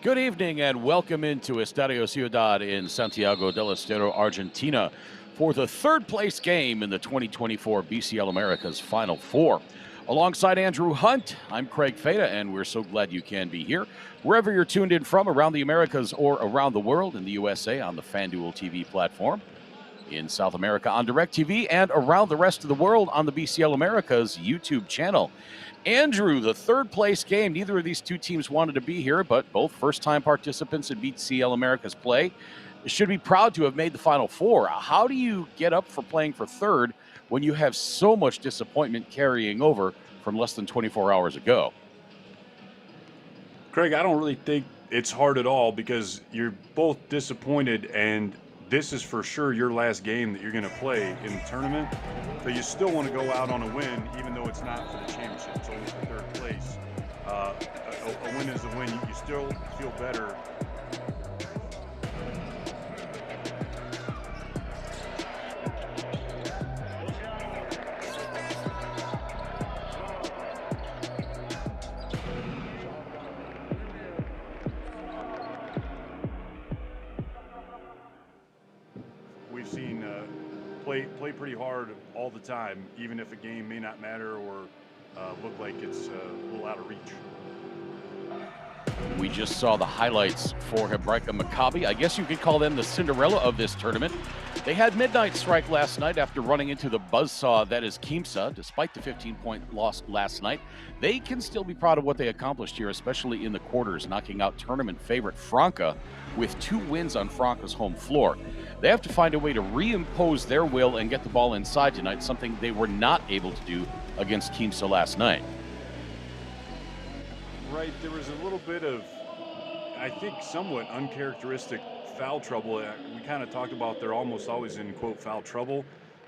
Good evening and welcome into Estadio Ciudad in Santiago del Estero, Argentina for the third place game in the 2024 BCL Americas Final Four. Alongside Andrew Hunt, I'm Craig Feta, and we're so glad you can be here. Wherever you're tuned in from around the Americas or around the world, in the USA on the FanDuel TV platform, in South America on DirecTV, and around the rest of the world on the BCL Americas YouTube channel. Andrew, the third place game, neither of these two teams wanted to be here, but both first-time participants in BCL Americas play should be proud to have made the Final Four. How do you get up for playing for third when you have so much disappointment carrying over from less than 24 hours ago? Craig, I don't really think it's hard at all because you're both disappointed, and this is for sure your last game that you're going to play in the tournament. So you still want to go out on a win, even though it's not for the championship. It's only for third place. A win is a win. You still feel better. We've seen play pretty hard all the time, even if a game may not matter or look like it's a little out of reach. We just saw the highlights for Hebraica Macabi. I guess you could call them the Cinderella of this tournament. They had midnight strike last night after running into the buzzsaw that is Kimsa. Despite the 15-point loss last night, they can still be proud of what they accomplished here, especially in the quarters, knocking out tournament favorite Franca with 2 wins on Franca's home floor. They have to find a way to reimpose their will and get the ball inside tonight, something they were not able to do against Kimsa last night. Right, there was a little bit of, I think, somewhat uncharacteristic foul trouble. We kind of talked about they're almost always in, quote, foul trouble.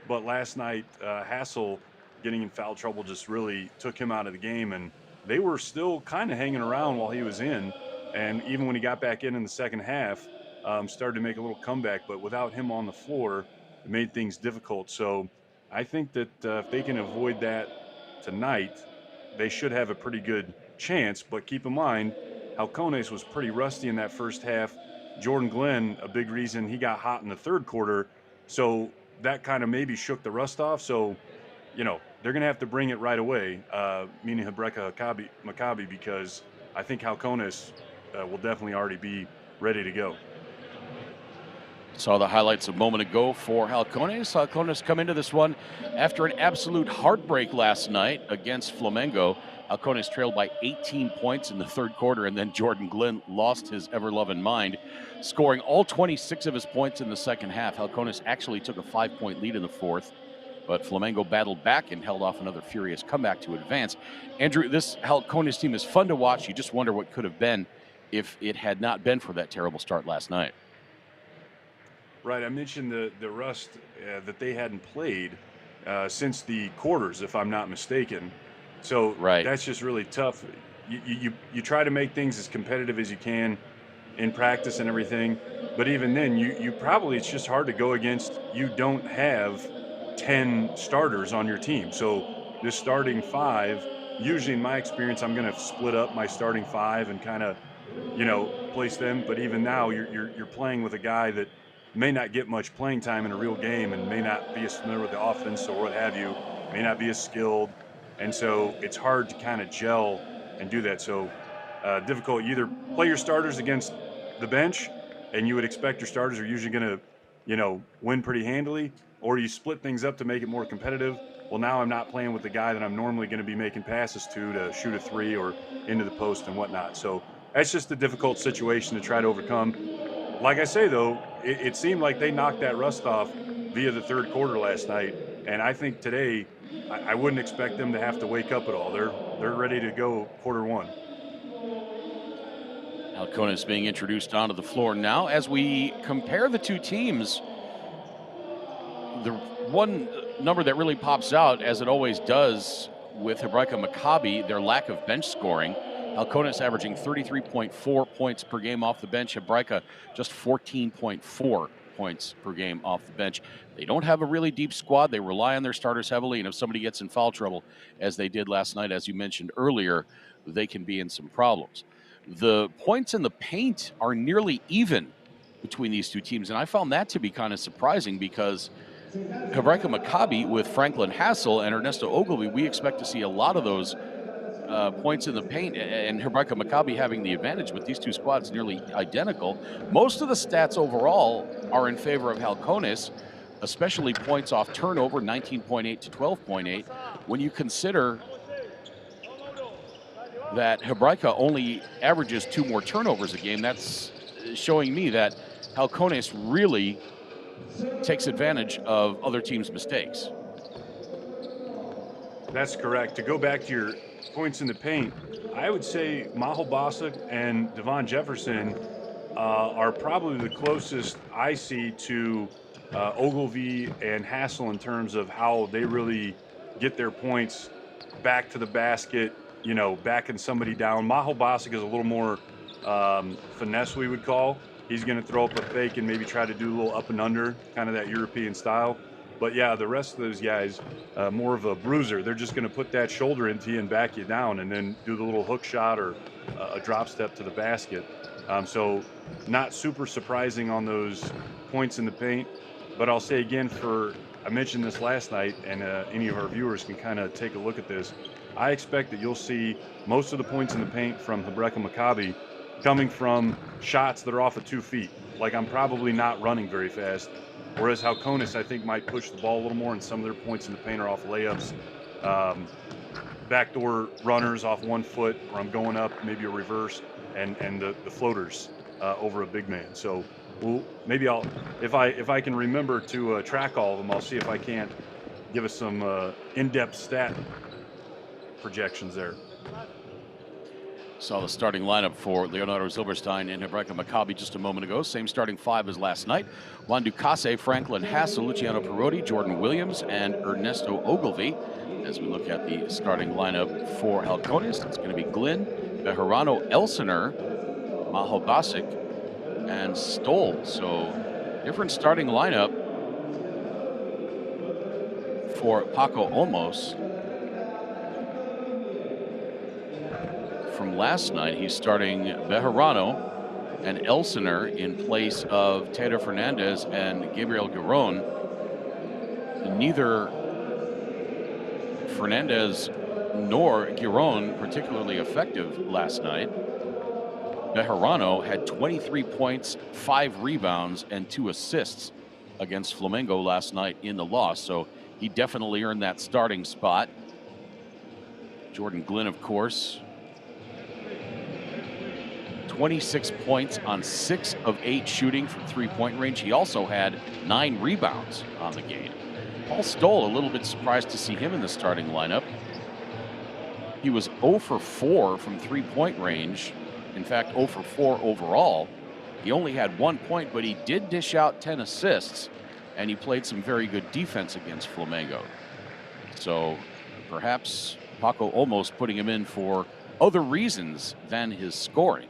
But last night, Hassel getting in foul trouble just really took him out of the game. And they were still kind of hanging around while he was in. And even when he got back in the second half, started to make a little comeback. But without him on the floor, it made things difficult. So I think that if they can avoid that tonight, they should have a pretty good chance. But keep in mind, Halcones was pretty rusty in that first half. Jordan Glenn, a big reason he got hot in the third quarter. So that kind of maybe shook the rust off. So, you know, they're going to have to bring it right away, meaning Hebraica Macabi, because I think Halcones will definitely already be ready to go. Saw the highlights a moment ago for Halcones. Halcones come into this one after an absolute heartbreak last night against Flamengo. Halcones trailed by 18 points in the third quarter, and then Jordan Glenn lost his ever-loving mind, scoring all 26 of his points in the second half. Halcones actually took a 5-point lead in the fourth, but Flamengo battled back and held off another furious comeback to advance. Andrew, this Halcones team is fun to watch. You just wonder what could have been if it had not been for that terrible start last night. Right, I mentioned the rust that they hadn't played since the quarters, if I'm not mistaken. So right. That's just really tough. You try to make things as competitive as you can in practice and everything, but even then, you probably, it's just hard to go against. You don't have 10 starters on your team. So this starting 5, usually in my experience, I'm going to split up my starting 5 and kind of, you know, place them. But even now, you're playing with a guy that may not get much playing time in a real game and may not be as familiar with the offense or what have you, may not be as skilled. And so it's hard to kind of gel and do that. So difficult. You either play your starters against the bench, and you would expect your starters are usually going to, you know, win pretty handily, or you split things up to make it more competitive. Well, now I'm not playing with the guy that I'm normally going to be making passes to shoot a 3 or into the post and whatnot. So that's just a difficult situation to try to overcome. Like I say, though, it seemed like they knocked that rust off via the third quarter last night. And I think today, I wouldn't expect them to have to wake up at all. They're ready to go quarter one. Halcones being introduced onto the floor now. As we compare the two teams, the one number that really pops out, as it always does with Hebraica Macabi, their lack of bench scoring. Halcones averaging 33.4 points per game off the bench. Hebraica just 14.4 points per game off the bench. They don't have a really deep squad. They rely on their starters heavily, and if somebody gets in foul trouble, as they did last night, as you mentioned earlier, they can be in some problems. the points in the paint are nearly even between these two teams. And I found that to be kind of surprising because Hebraica Macabi with Franklin Hassel and Ernesto Ogilvy, we expect to see a lot of those points in the paint, and Hebraica Macabi having the advantage with these two squads nearly identical. Most of the stats overall are in favor of Halcones, especially points off turnover, 19.8 to 12.8. When you consider that Hebraica only averages 2 more turnovers a game, that's showing me that Halcones really takes advantage of other teams' mistakes. That's correct. To go back to your points in the paint, I would say Maho Bosick and Devon Jefferson are probably the closest I see to Ogilvy and Hassel in terms of how they really get their points back to the basket, you know, backing somebody down. Maho Bosick is a little more finesse, we would call. He's going to throw up a fake and maybe try to do a little up and under, kind of that European style. But yeah, the rest of those guys, more of a bruiser. They're just going to put that shoulder into you and back you down and then do the little hook shot or a drop step to the basket. So not super surprising on those points in the paint. But I'll say again, I mentioned this last night, and any of our viewers can kind of take a look at this. I expect that you'll see most of the points in the paint from Hebraica Macabi coming from shots that are off of 2 feet. Like I'm probably not running very fast. Whereas Halcones, I think, might push the ball a little more, and some of their points in the paint are off layups, backdoor runners off 1 foot, where I'm going up, maybe a reverse, and the floaters over a big man. So maybe I'll, if I can remember to track all of them, I'll see if I can't give us some in-depth stat projections there. Saw the starting lineup for Leonardo Silverstein and Hebraica Macabi just a moment ago. Same starting 5 as last night. Juan Ducasse, Franklin Hassel, Luciano Perotti, Jordan Williams, and Ernesto Ogilvy. As we look at the starting lineup for Halcones, it's going to be Glynn, Bejarano, Elsener, Maho Bosick, and Stoll. So different starting lineup for Paco Olmos. From last night, he's starting Bejarano and Elsener in place of Taylor Fernandez and Gabriel Giron. Neither Fernandez nor Giron particularly effective last night. Bejarano had 23 points, 5 rebounds, and 2 assists against Flamengo last night in the loss, so he definitely earned that starting spot. Jordan Glynn, of course, 26 points on 6 of 8 shooting from 3-point range. He also had 9 rebounds on the game. Paul Stoll, a little bit surprised to see him in the starting lineup. He was 0 for 4 from 3-point range. In fact, 0 for 4 overall. He only had 1 point, but he did dish out 10 assists, and he played some very good defense against Flamengo. So perhaps Paco almost putting him in for other reasons than his scoring.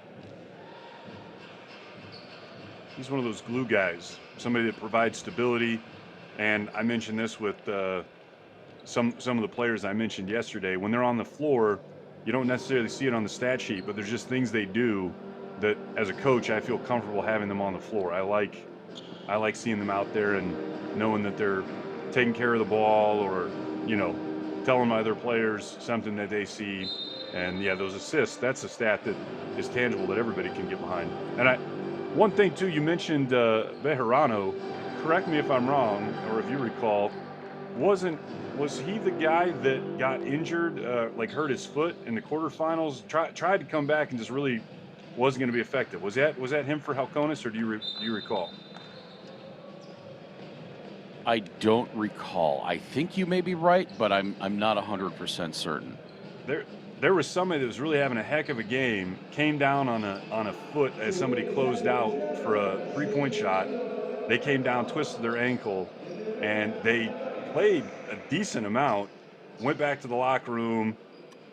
He's one of those glue guys, somebody that provides stability. And I mentioned this with some of the players I mentioned yesterday. When they're on the floor, you don't necessarily see it on the stat sheet, but there's just things they do that, as a coach, I feel comfortable having them on the floor. I like seeing them out there and knowing that they're taking care of the ball, or, you know, telling my other players something that they see. And yeah, those assists, that's a stat that is tangible that everybody can get behind. And one thing too, you mentioned Bejarano. Correct me if I'm wrong, or if you recall, was he the guy that got injured, like hurt his foot in the quarterfinals? Tried to come back and just really wasn't going to be effective. Was that him for Halcones, or do you recall? I don't recall. I think you may be right, but I'm not 100% certain. There was somebody that was really having a heck of a game, came down on a foot as somebody closed out for a 3-point shot. They came down, twisted their ankle, and they played a decent amount, went back to the locker room,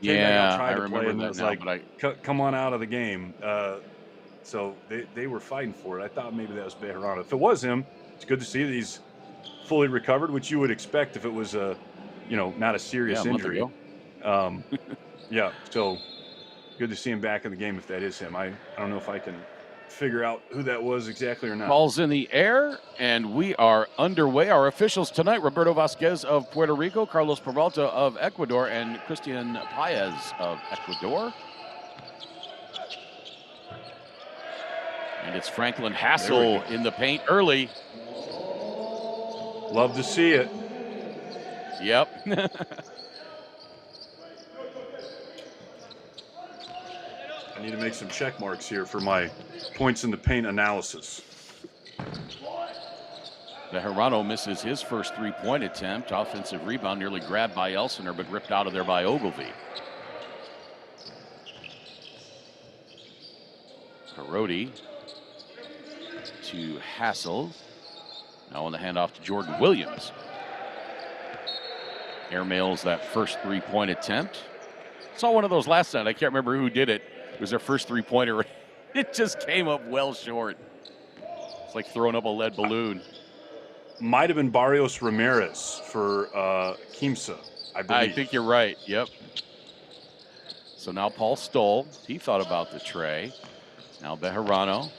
came back out, tried to play, and it was like, come on out of the game. So they were fighting for it. I thought maybe that was Bejarano. If it was him, it's good to see that he's fully recovered, which you would expect if it was not a serious injury. Yeah, so good to see him back in the game if that is him. I don't know if I can figure out who that was exactly or not. Ball's in the air, and we are underway. Our officials tonight, Roberto Vasquez of Puerto Rico, Carlos Peralta of Ecuador, and Christian Paez of Ecuador. And it's Franklin Hassel in the paint early. Love to see it. Yep. I need to make some check marks here for my points in the paint analysis. Bejarano misses his first three-point attempt. Offensive rebound nearly grabbed by Elsener, but ripped out of there by Ogilvy. Carodi to Hassel. Now on the handoff to Jordan Williams. Airmails that first three-point attempt. Saw one of those last night. I can't remember who did it. It was their first three-pointer. It just came up well short. It's like throwing up a lead balloon. Might have been Barrios Ramirez for Kimsa, I believe. I think you're right. Yep. So now Paul Stoll. He thought about the tray. Now Bejarano.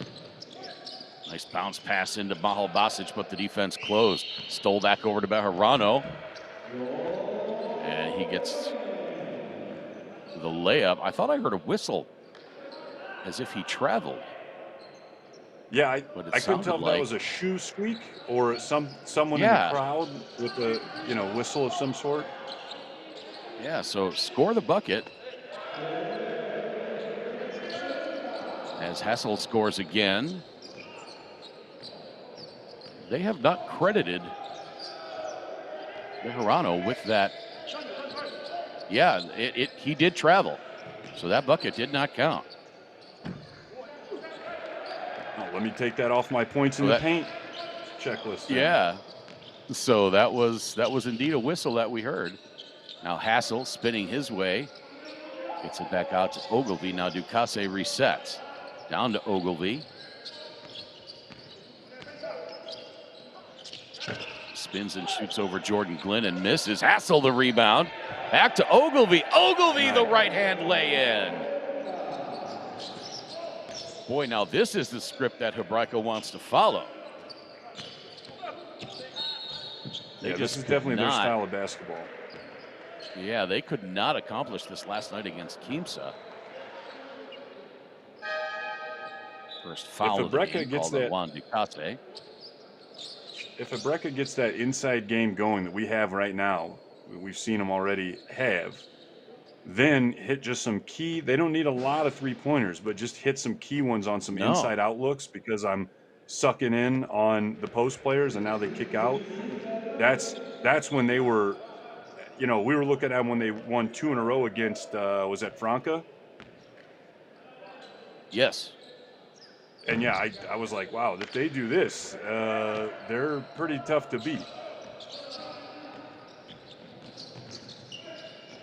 Nice bounce pass into Mahal Basic, but the defense closed. Stoll back over to Bejarano. And he gets the layup. I thought I heard a whistle as if he traveled. Yeah, I couldn't tell if that was a shoe squeak or someone in the crowd with a whistle of some sort. Yeah, so score the bucket. As Hassel scores again. They have not credited Bejarano with that. Yeah, he did travel. So that bucket did not count. Oh, let me take that off my points in the paint checklist. Then. Yeah. So that was indeed a whistle that we heard. Now Hassel spinning his way. Gets it back out to Ogilvy. Now Ducasse resets. Down to Ogilvy. Spins and shoots over Jordan Glenn and misses. Hassel the rebound. Back to Ogilvy. Ogilvy the right-hand lay-in. Boy, now this is the script that Hebraica wants to follow. This is definitely their style of basketball. Yeah, they could not accomplish this last night against Kimsa. First foul of the game called on Juan Ducasse. If Hebraica gets that inside game going that we have right now, we've seen them already have, then hit just some key. They don't need a lot of three-pointers, but just hit some key ones on some inside outlooks because I'm sucking in on the post players and now they kick out. That's when they were, we were looking at them when they won 2 in a row against, was that Franca? Yes. And yeah, I was like, wow, if they do this, they're pretty tough to beat.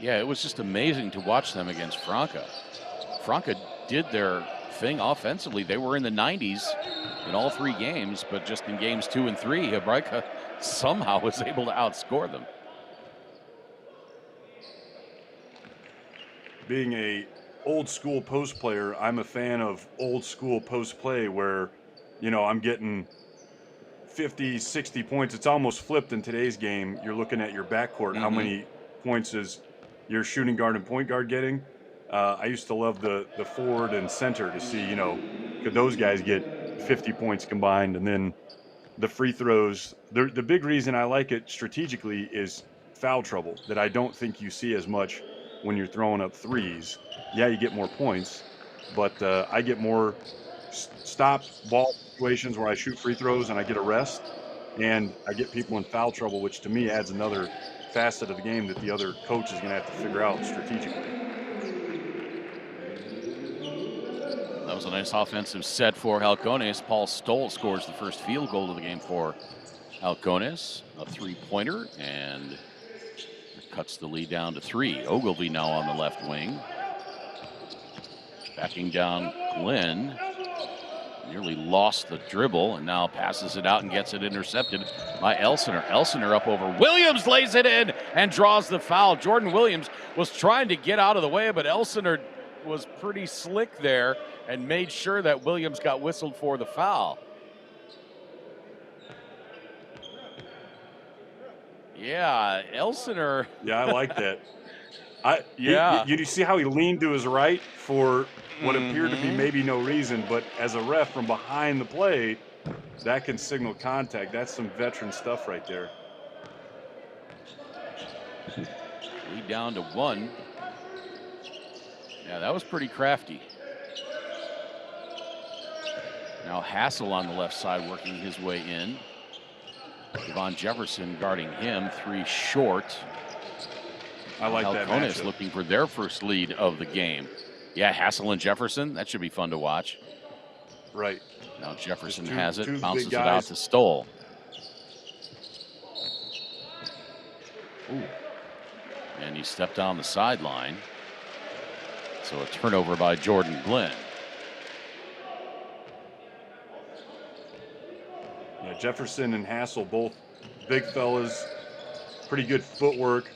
Yeah, it was just amazing to watch them against Franca. Franca did their thing offensively. They were in the 90s in all 3 games, but just in games 2 and 3, Hebraica somehow was able to outscore them. Being a old school post player, I'm a fan of old school post play where, I'm getting 50, 60 points. It's almost flipped in today's game. You're looking at your backcourt. How many points is your shooting guard and point guard getting? I used to love the forward and center to see, could those guys get 50 points combined? And then the free throws. The big reason I like it strategically is foul trouble that I don't think you see as much when you're throwing up threes. Yeah, you get more points, but I get more stop ball situations where I shoot free throws and I get a rest, and I get people in foul trouble, which to me adds another facet of the game that the other coach is going to have to figure out strategically. That was a nice offensive set for Halcones. Paul Stoll scores the first field goal of the game for Halcones, a 3-pointer, and cuts the lead down to 3. Ogilvy now on the left wing. Backing down Glenn. Nearly lost the dribble and now passes it out and gets it intercepted by Elsener. Elsener up over Williams, lays it in and draws the foul. Jordan Williams was trying to get out of the way, but Elsener was pretty slick there and made sure that Williams got whistled for the foul. Yeah, Elsener. Yeah, I like that. Yeah. You see how he leaned to his right for what appeared to be maybe no reason, but as a ref from behind the play, that can signal contact. That's some veteran stuff right there. Lead down to 1. Yeah, that was pretty crafty. Now Hassel on the left side working his way in. Devon Jefferson guarding him, 3 short. I like that Halcones matchup. looking for their first lead of the game. Yeah, Hassel and Jefferson, that should be fun to watch. Right. Now Jefferson Two has it, big bounces it guys. out to Stoll. Ooh. And he stepped on the sideline. So a turnover by Jordan Glenn. Yeah, Jefferson and Hassel, both big fellas, pretty good footwork,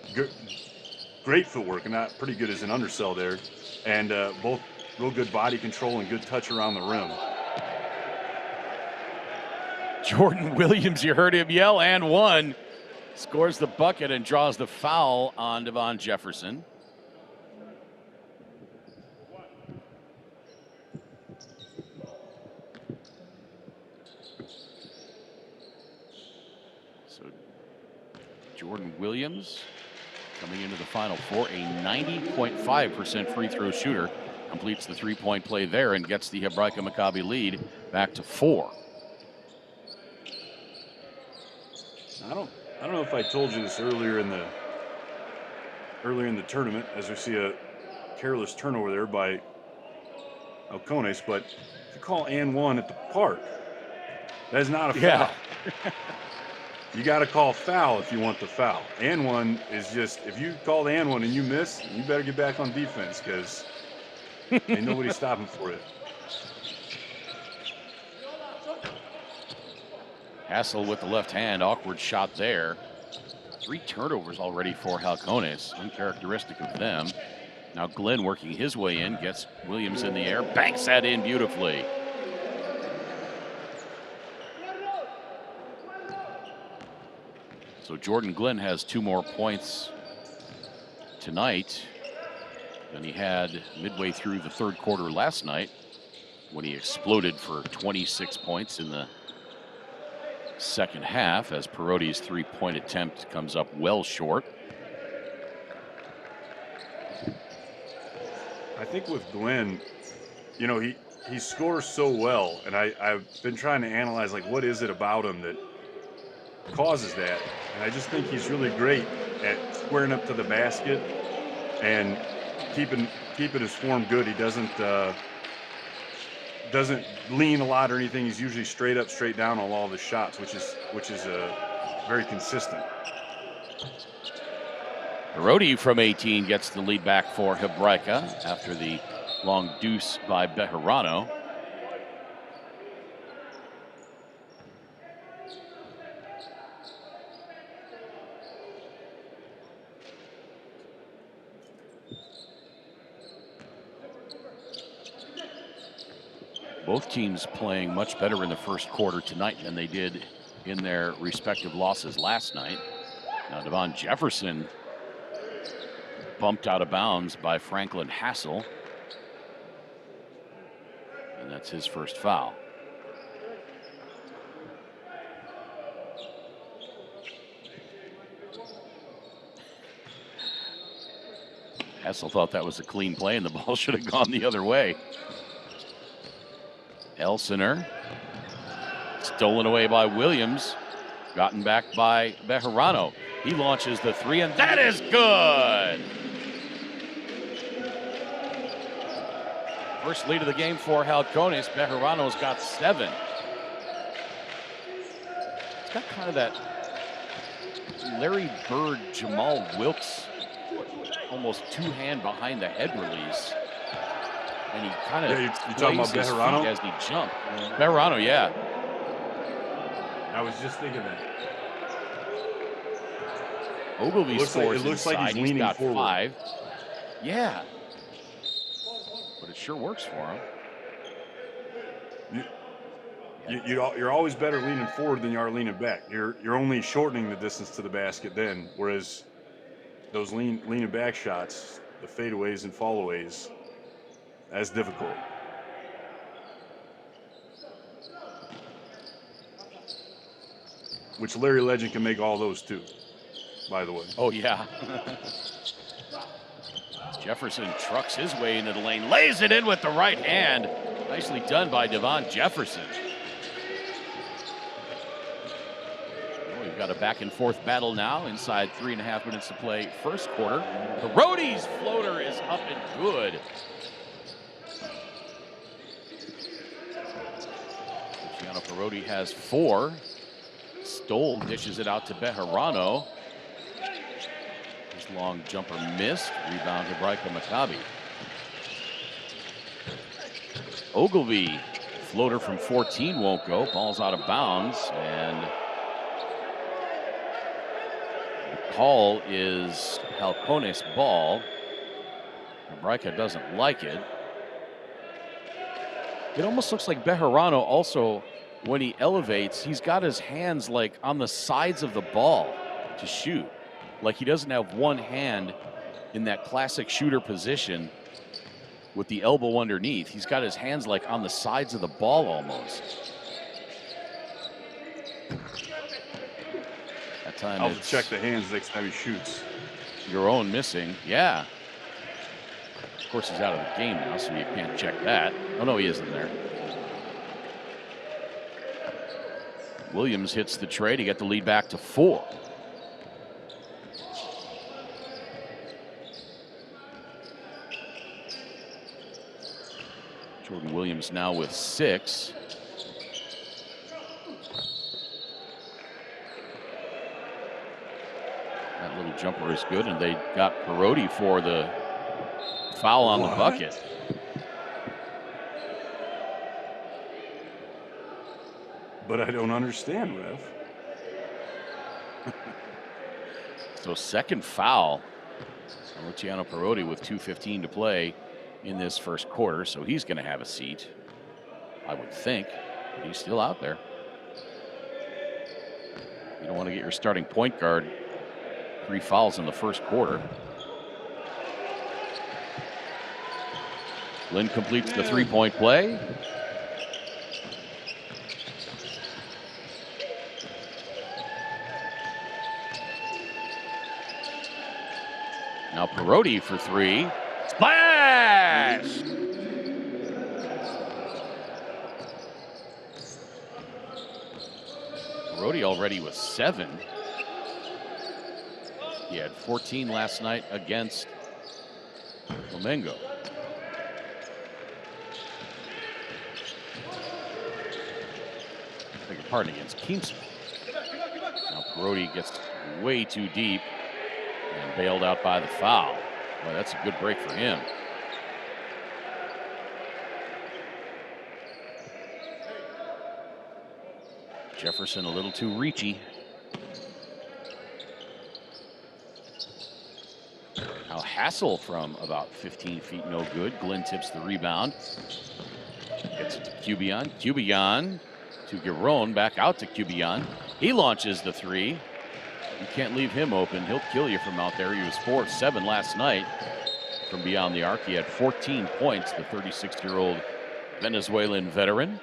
great footwork, and not pretty good as an undersell there, and both real good body control and good touch around the rim. Jordan Williams, you heard him yell, and 1. Scores the bucket and draws the foul on Devon Jefferson. So Jordan Williams coming into the Final Four, a 90.5% free throw shooter, completes the 3-point play there and gets the Hebraica Macabi lead back to 4. I don't know if I told you this earlier in the tournament, as we see a careless turnover there by Halcones, but if you call and 1 at the park, that is not a foul. You got to call foul if you want the foul. And 1 is just, if you call the and 1 and you miss, you better get back on defense because ain't nobody stopping for it. Hassel with the left hand, awkward shot there. 3 turnovers already for Halcones, uncharacteristic of them. Now Glenn working his way in, gets Williams in the air, banks that in beautifully. So Jordan Glenn has 2 more points tonight than he had midway through the 3rd quarter last night when he exploded for 26 points in the second half as Perotti's 3-point attempt comes up well short. I think with Glenn, you know, he scores so well, and I've been trying to analyze, like, what is it about him that causes that? And I just think he's really great at squaring up to the basket and keeping his form good. He doesn't lean a lot or anything. He's usually straight up, straight down on all of his shots, which is very consistent. Perotti from 18 gets the lead back for Hebraica after the long deuce by Bejarano. Both teams playing much better in the first quarter tonight than they did in their respective losses last night. Now Devon Jefferson bumped out of bounds by Franklin Hassel. And that's his first foul. Hassel thought that was a clean play and the ball should have gone the other way. Elsener, stolen away by Williams, gotten back by Bejarano. He launches the 3 and that is good. First lead of the game for Halcones. Bejarano's got 7. It's got kind of that Larry Bird, Jamal Wilkes, almost 2-hand behind the head release. And he kind of you talking about Bejarano as he jumped. Bejarano, yeah. I was just thinking that. Ogilvy scores it looks inside. like he's leaning got forward. 5. Yeah. but it sure works for him. You're always better leaning forward than you are leaning back. You're only shortening the distance to the basket then, whereas those leaning back shots, the fadeaways and fallaways, that's difficult. Which Larry Legend can make all those too, by the way. Oh, yeah. Jefferson trucks his way into the lane, lays it in with the right hand. Nicely done by Devon Jefferson. Oh, we've got a back and forth battle now inside 3.5 minutes to play first quarter. Peroty's floater is up and good. Luciano Peroty has 4. Stoll dishes it out to Bejarano. His long jumper missed. Rebound Hebraica Macabi. Ogilvy, floater from 14 won't go. Ball's out of bounds, and the call is Halcones ball. Hebraica doesn't like it. It almost looks like Bejarano also, when he elevates, he's got his hands like on the sides of the ball to shoot. Like he doesn't have one hand in that classic shooter position with the elbow underneath. He's got his hands like on the sides of the ball almost. That time I'll check the hands next time he shoots. Your own missing, yeah. Of course, he's out of the game now, so you can't check that. Oh, no, he isn't there. Williams hits the trade. He got the lead back to 4. Jordan Williams now with 6. That little jumper is good, and they got Peroty for the foul on the bucket. But I don't understand, Rev. So second foul on Luciano Peroty with 2:15 to play in this first quarter. So he's going to have a seat, I would think. But he's still out there. You don't want to get your starting point guard 3 fouls in the first quarter. Lynn completes the 3-point play. Now Peroty for 3. Splash! Peroty already with 7. He had 14 last night against Flamengo. Beg your pardon, against Keemstar. Now Peroty gets way too deep and bailed out by the foul. Boy, that's a good break for him. Jefferson a little too reachy. Now Hassel from about 15 feet, no good. Glenn tips the rebound. Gets it to Cubion. Cubion to Giron, back out to Cubion. He launches the 3. You can't leave him open. He'll kill you from out there. He was 4 of 7 last night from beyond the arc. He had 14 points, the 36-year-old Venezuelan veteran.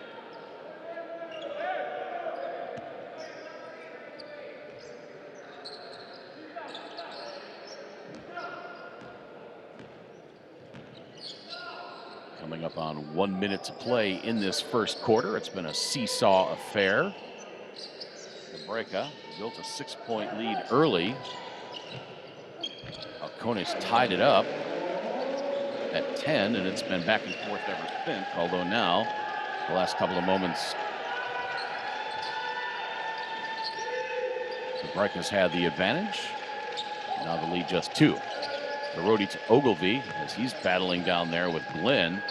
Coming up on 1 minute to play in this first quarter. It's been a seesaw affair. Hebraica built a 6-point lead early. Halcones tied it up at 10, and it's been back and forth ever since, although now, the last couple of moments, Hebraica's had the advantage. Now the lead just 2. Peroty to Ogilvy as he's battling down there with Glenn.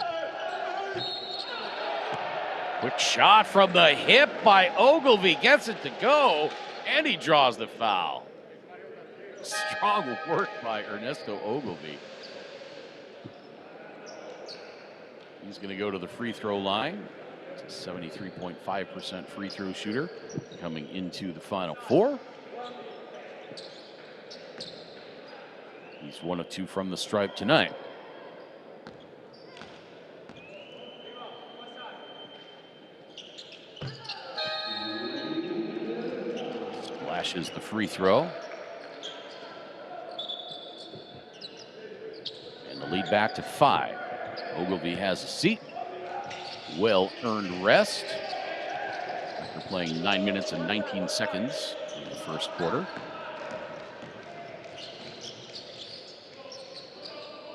Quick shot from the hip by Ogilvy, gets it to go, and he draws the foul. Strong work by Ernesto Ogilvy. He's going to go to the free throw line. It's a 73.5% free throw shooter coming into the Final Four. He's 1 of 2 from the stripe tonight. Splashes the free throw. And the lead back to 5. Ogilvy has a seat. Well-earned rest after playing 9 minutes and 19 seconds in the first quarter.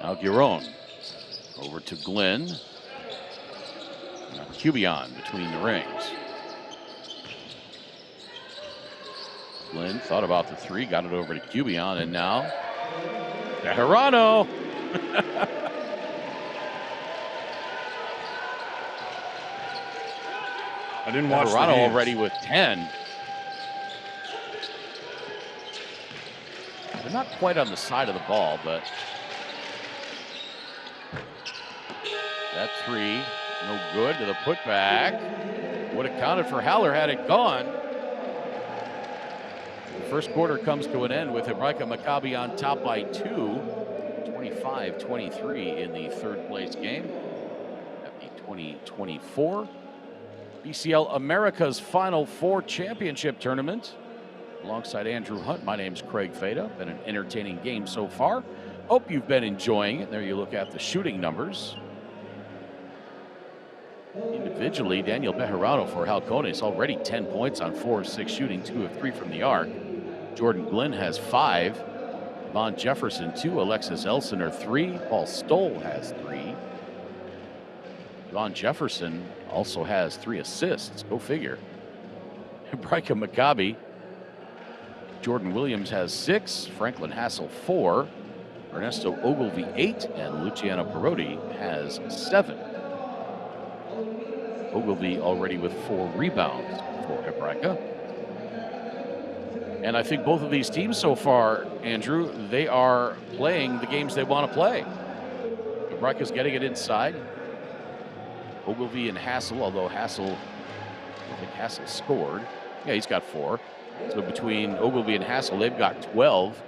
Now Giron over to Glenn. Now Cubion between the rings. Glenn thought about the 3, got it over to Cubion, and now Bejarano. I didn't watch Bejarano already with 10. They're not quite on the side of the ball, but that 3, no good to the putback. Would have counted for Haller had it gone. The first quarter comes to an end with Hebraica Macabi on top by 2, 25-23 in the third place game at the 2024 BCL America's Final Four Championship Tournament. Alongside Andrew Hunt, my name's Craig Feda. Been an entertaining game so far. Hope you've been enjoying it. There you look at the shooting numbers. Individually, Daniel Bejarano for Halcones already 10 points on 4 of 6 shooting, 2 of 3 from the arc. Jordan Glenn has 5. Von Jefferson 2. Alexis Elsener 3. Paul Stoll has 3. Von Jefferson also has 3 assists. Go figure. Hebraica Macabi. Jordan Williams has 6. Franklin Hassel 4. Ernesto Ogilvy 8. And Luciano Perotti has 7. Ogilvy already with 4 rebounds for Hebraica. And I think both of these teams so far, Andrew, they are playing the games they want to play. Hebraica's getting it inside. Ogilvy and Hassel, although Hassel, I think Hassel scored. Yeah, he's got 4. So between Ogilvy and Hassel, they've got 12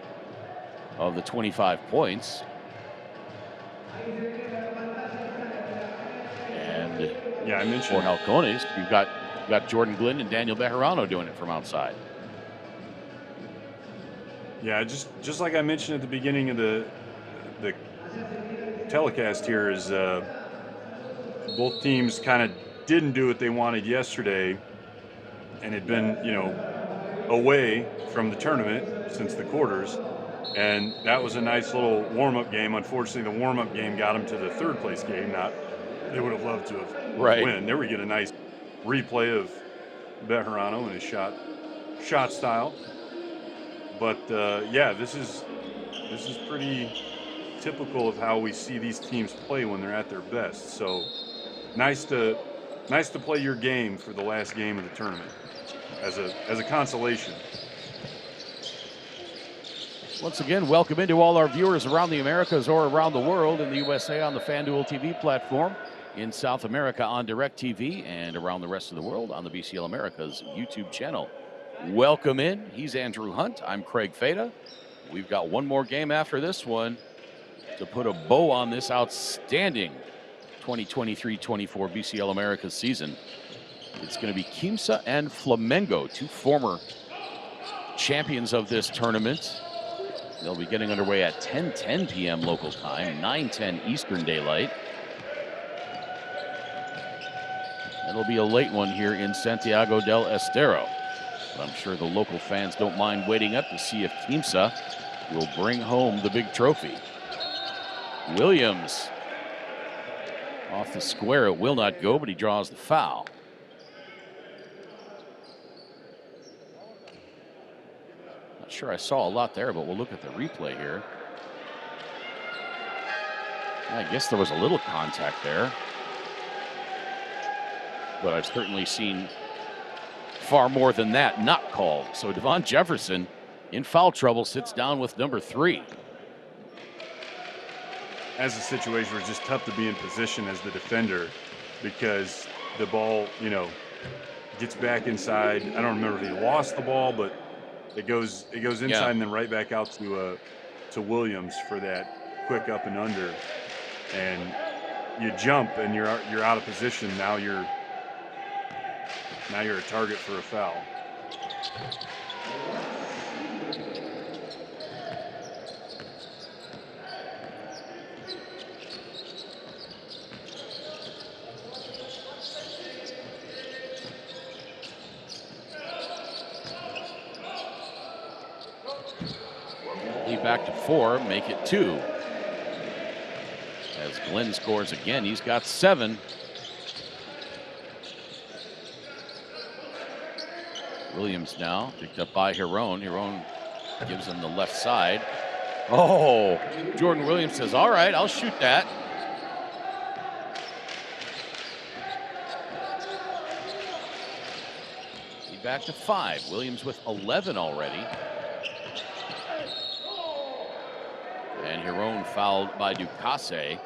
of the 25 points. And yeah, I mentioned for Halcones, you've got Jordan Glenn and Daniel Bejarano doing it from outside. Yeah, just like I mentioned at the beginning of the telecast here, is both teams kind of didn't do what they wanted yesterday, and had been, away from the tournament since the quarters, and that was a nice little warm-up game. Unfortunately, the warm-up game got them to the third place game. They would have loved to have win. There we get a nice replay of Bejarano and his shot style. But yeah, this is pretty typical of how we see these teams play when they're at their best. So nice to play your game for the last game of the tournament as a consolation. Once again, welcome into all our viewers around the Americas or around the world, in the USA on the FanDuel TV platform, in South America on DirecTV, and around the rest of the world on the BCL Americas YouTube channel. Welcome in. He's Andrew Hunt. I'm Craig Feda. We've got one more game after this one to put a bow on this outstanding 2023-24 BCL Americas season. It's going to be Quimsa and Flamengo, two former champions of this tournament. They'll be getting underway at 10:10 p.m. local time, 9:10 Eastern Daylight. It'll be a late one here in Santiago del Estero, but I'm sure the local fans don't mind waiting up to see if Quimsa will bring home the big trophy. Williams off the square. It will not go, but he draws the foul. Not sure I saw a lot there, but we'll look at the replay here. I guess there was a little contact there, but I've certainly seen far more than that not called. So Devon Jefferson in foul trouble, sits down with number 3. has a situation where it's just tough to be in position as the defender because the ball, gets back inside. I don't remember if he lost the ball, but it goes inside Yeah. and then right back out to Williams for that quick up and under, and you jump and you're out of position. Now you're a target for a foul. Lead back to 4, make it 2. As Glenn scores again, he's got 7. Williams now picked up by Heron. Heron gives him the left side. Oh, Jordan Williams says, all right, I'll shoot that. Lead back to 5. Williams with 11 already. And Heron fouled by Ducasse.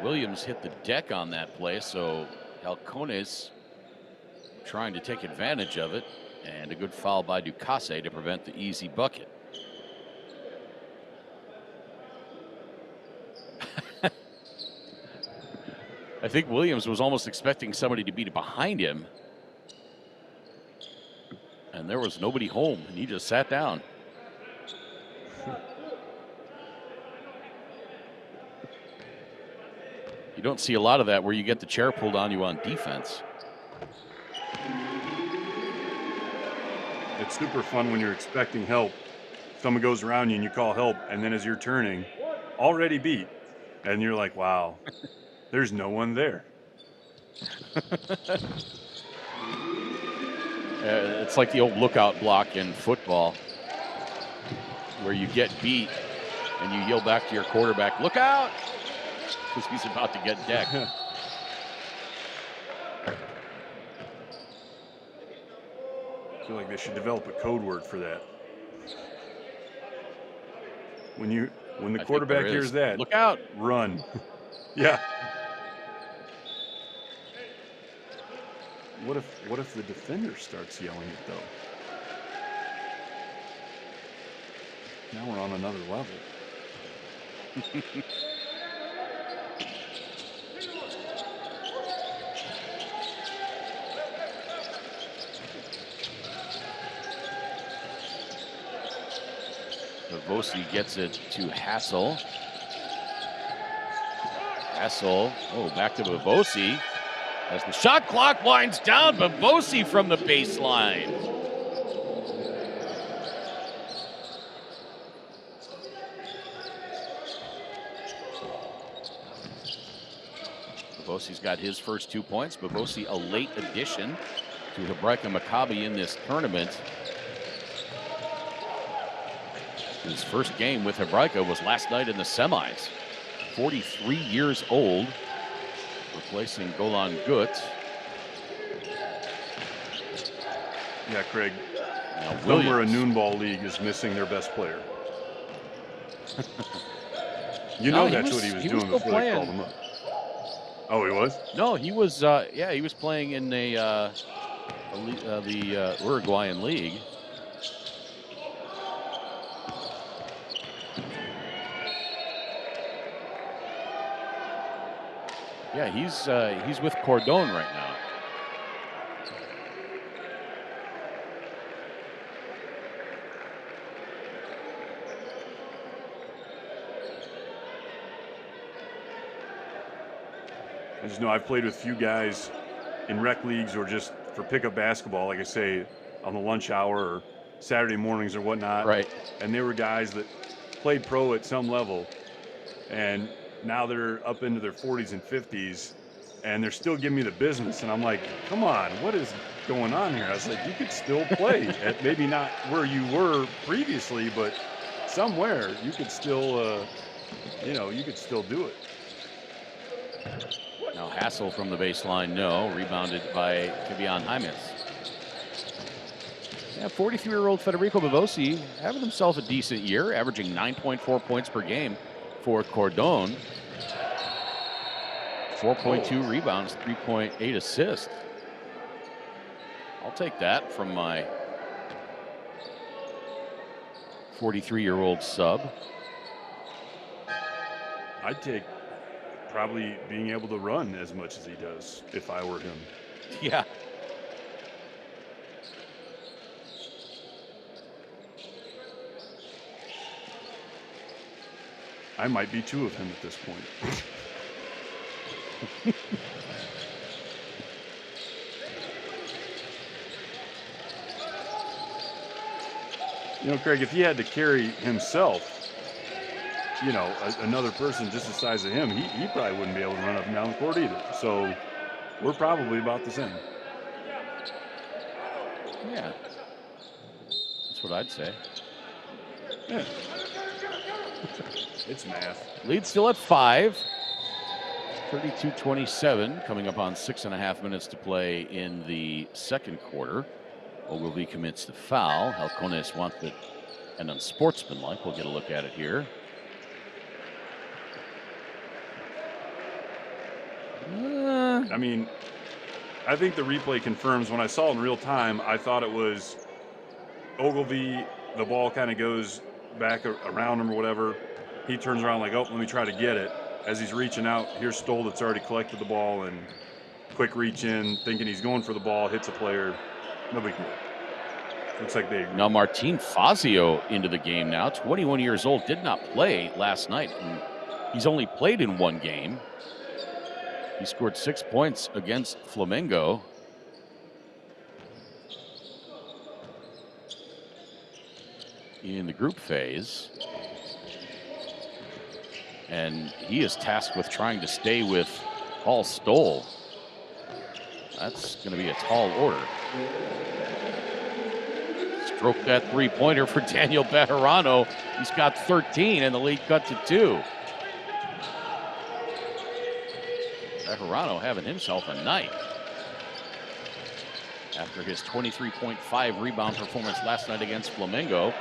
Williams hit the deck on that play, so Halcones trying to take advantage of it. And a good foul by Ducasse to prevent the easy bucket. I think Williams was almost expecting somebody to be behind him. And there was nobody home, and he just sat down. You don't see a lot of that where you get the chair pulled on you on defense. It's super fun when you're expecting help. Someone goes around you and you call help, and then as you're turning, already beat, and you're like, wow, there's no one there. It's like the old lookout block in football where you get beat and you yell back to your quarterback, look out, because he's about to get decked. I feel like they should develop a code word for that. When the quarterback hears that, look out, run. Yeah. What if the defender starts yelling it though? Now we're on another level. Bavosi gets it to Hassel. Hassel, back to Bavosi. As the shot clock winds down, Bavosi from the baseline. Bavosi's got his first 2 points. Bavosi, a late addition to Hebraica Macabi in this tournament. His first game with Hebraica was last night in the semis. 43 years old, replacing Golan Gut. Yeah, Craig. Now Somewhere a noon ball league is missing their best player. That's what he was doing before they called him up. Oh, he was? No, he was. He was playing in the Uruguayan league. Yeah, he's with Cordon right now. I just know I've played with a few guys in rec leagues or just for pickup basketball, like I say, on the lunch hour or Saturday mornings or whatnot. Right. And they were guys that played pro at some level, and now they're up into their 40s and 50s, and they're still giving me the business. And I'm like, come on, what is going on here? I was like, you could still play at maybe not where you were previously, but somewhere you could still, you could still do it. Now Hassel from the baseline, no. Rebounded by Kibion Jaimes. Yeah, 43-year-old Federico Bavosi having himself a decent year, averaging 9.4 points per game for Cordon. 4.2 rebounds, 3.8 assists. I'll take that from my 43-year-old sub. I'd take probably being able to run as much as he does if I were him. Yeah. I might be two of him at this point. You know, Craig, if he had to carry himself, you know, another person just the size of him, he probably wouldn't be able to run up and down the court either. So we're probably about the same. Yeah. That's what I'd say. Yeah. It's math. Lead still at 5. 32-27, coming up on 6.5 minutes to play in the second quarter. Ogilvy commits the foul. Halcones wants it and unsportsmanlike. We'll get a look at it here. I mean, I think the replay confirms. When I saw it in real time, I thought it was Ogilvy. The ball kind of goes back around him or whatever. He turns around like, oh, let me try to get it. As he's reaching out, here's Stoll that's already collected the ball and quick reach in, thinking he's going for the ball, hits a player. No big deal. Looks like they agree. Now Martin Fazio into the game now, 21 years old, did not play last night. And he's only played in one game. He scored 6 points against Flamengo. In the group phase. And he is tasked with trying to stay with Paul Stoll. That's going to be a tall order. Stroke that three-pointer for Daniel Bejarano. He's got 13, and the lead cut to 2. Bejarano having himself a night. After his 23.5 rebound performance last night against Flamengo.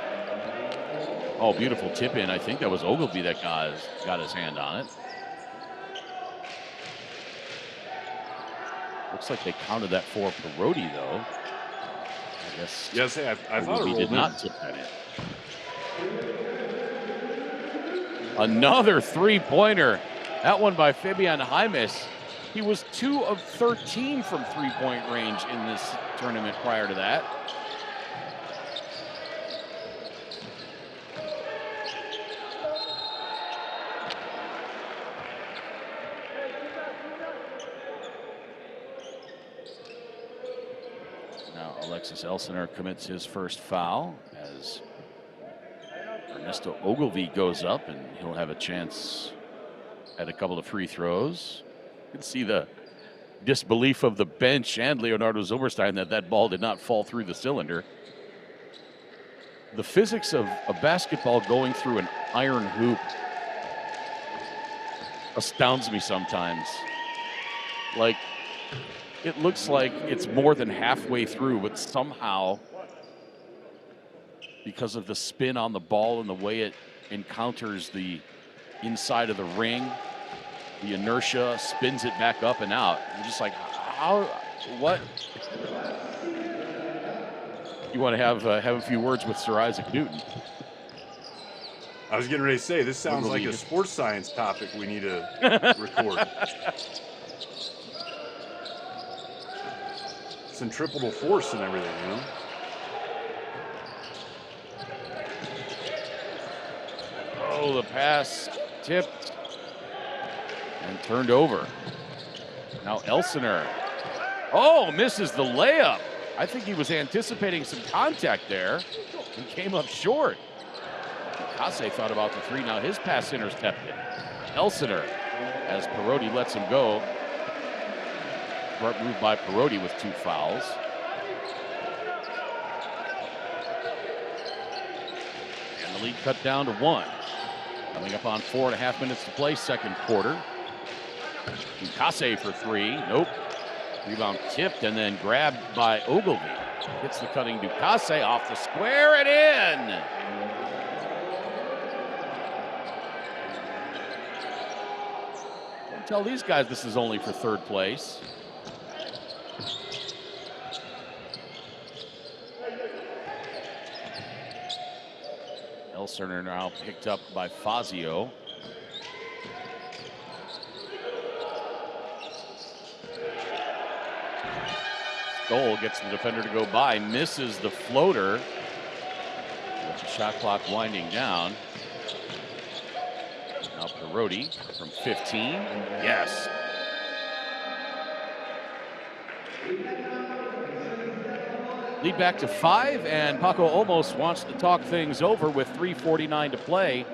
Oh, beautiful tip in. I think that was Ogilvy that got his hand on it. Looks like they counted that for Parodi, though. I guess. Yes, I thought he it did rolled not tip that in. Another three-pointer. That one by Fabian Jaimes. He was 2 of 13 from three-point range in this tournament prior to that. Alexis Elsener commits his first foul as Ernesto Ogilvy goes up, and he'll have a chance at a couple of free throws. You can see the disbelief of the bench and Leonardo Zilberstein that ball did not fall through the cylinder. The physics of a basketball going through an iron hoop astounds me sometimes. Like, it looks like it's more than halfway through, but somehow, because of the spin on the ball and the way it encounters the inside of the ring, the inertia spins it back up and out. I'm just like, how, what? You want to have a few words with Sir Isaac Newton. I was getting ready to say, this sounds like a sports science topic we need to record. Centripetal force and everything, you know? Oh, the pass tipped and turned over. Now Elsener. Oh, misses the layup. I think he was anticipating some contact there and came up short. Kase thought about the three. Now his pass intercepted. Elsener, as Parodi lets him go. Smart move by Parodi with 2 fouls. And the lead cut down to 1. Coming up on 4.5 minutes to play, second quarter. Kase for 3. Nope. Rebound tipped and then grabbed by Ogilvy. Hits the cutting Ducasse off the square and in. Tell these guys this is only for third place. Elserner now picked up by Fazio. Stoll gets the defender to go by, misses the floater. With the shot clock winding down. Now Perotti from 15. Yes. Lead back to 5, and Paco almost wants to talk things over with 3:49 to play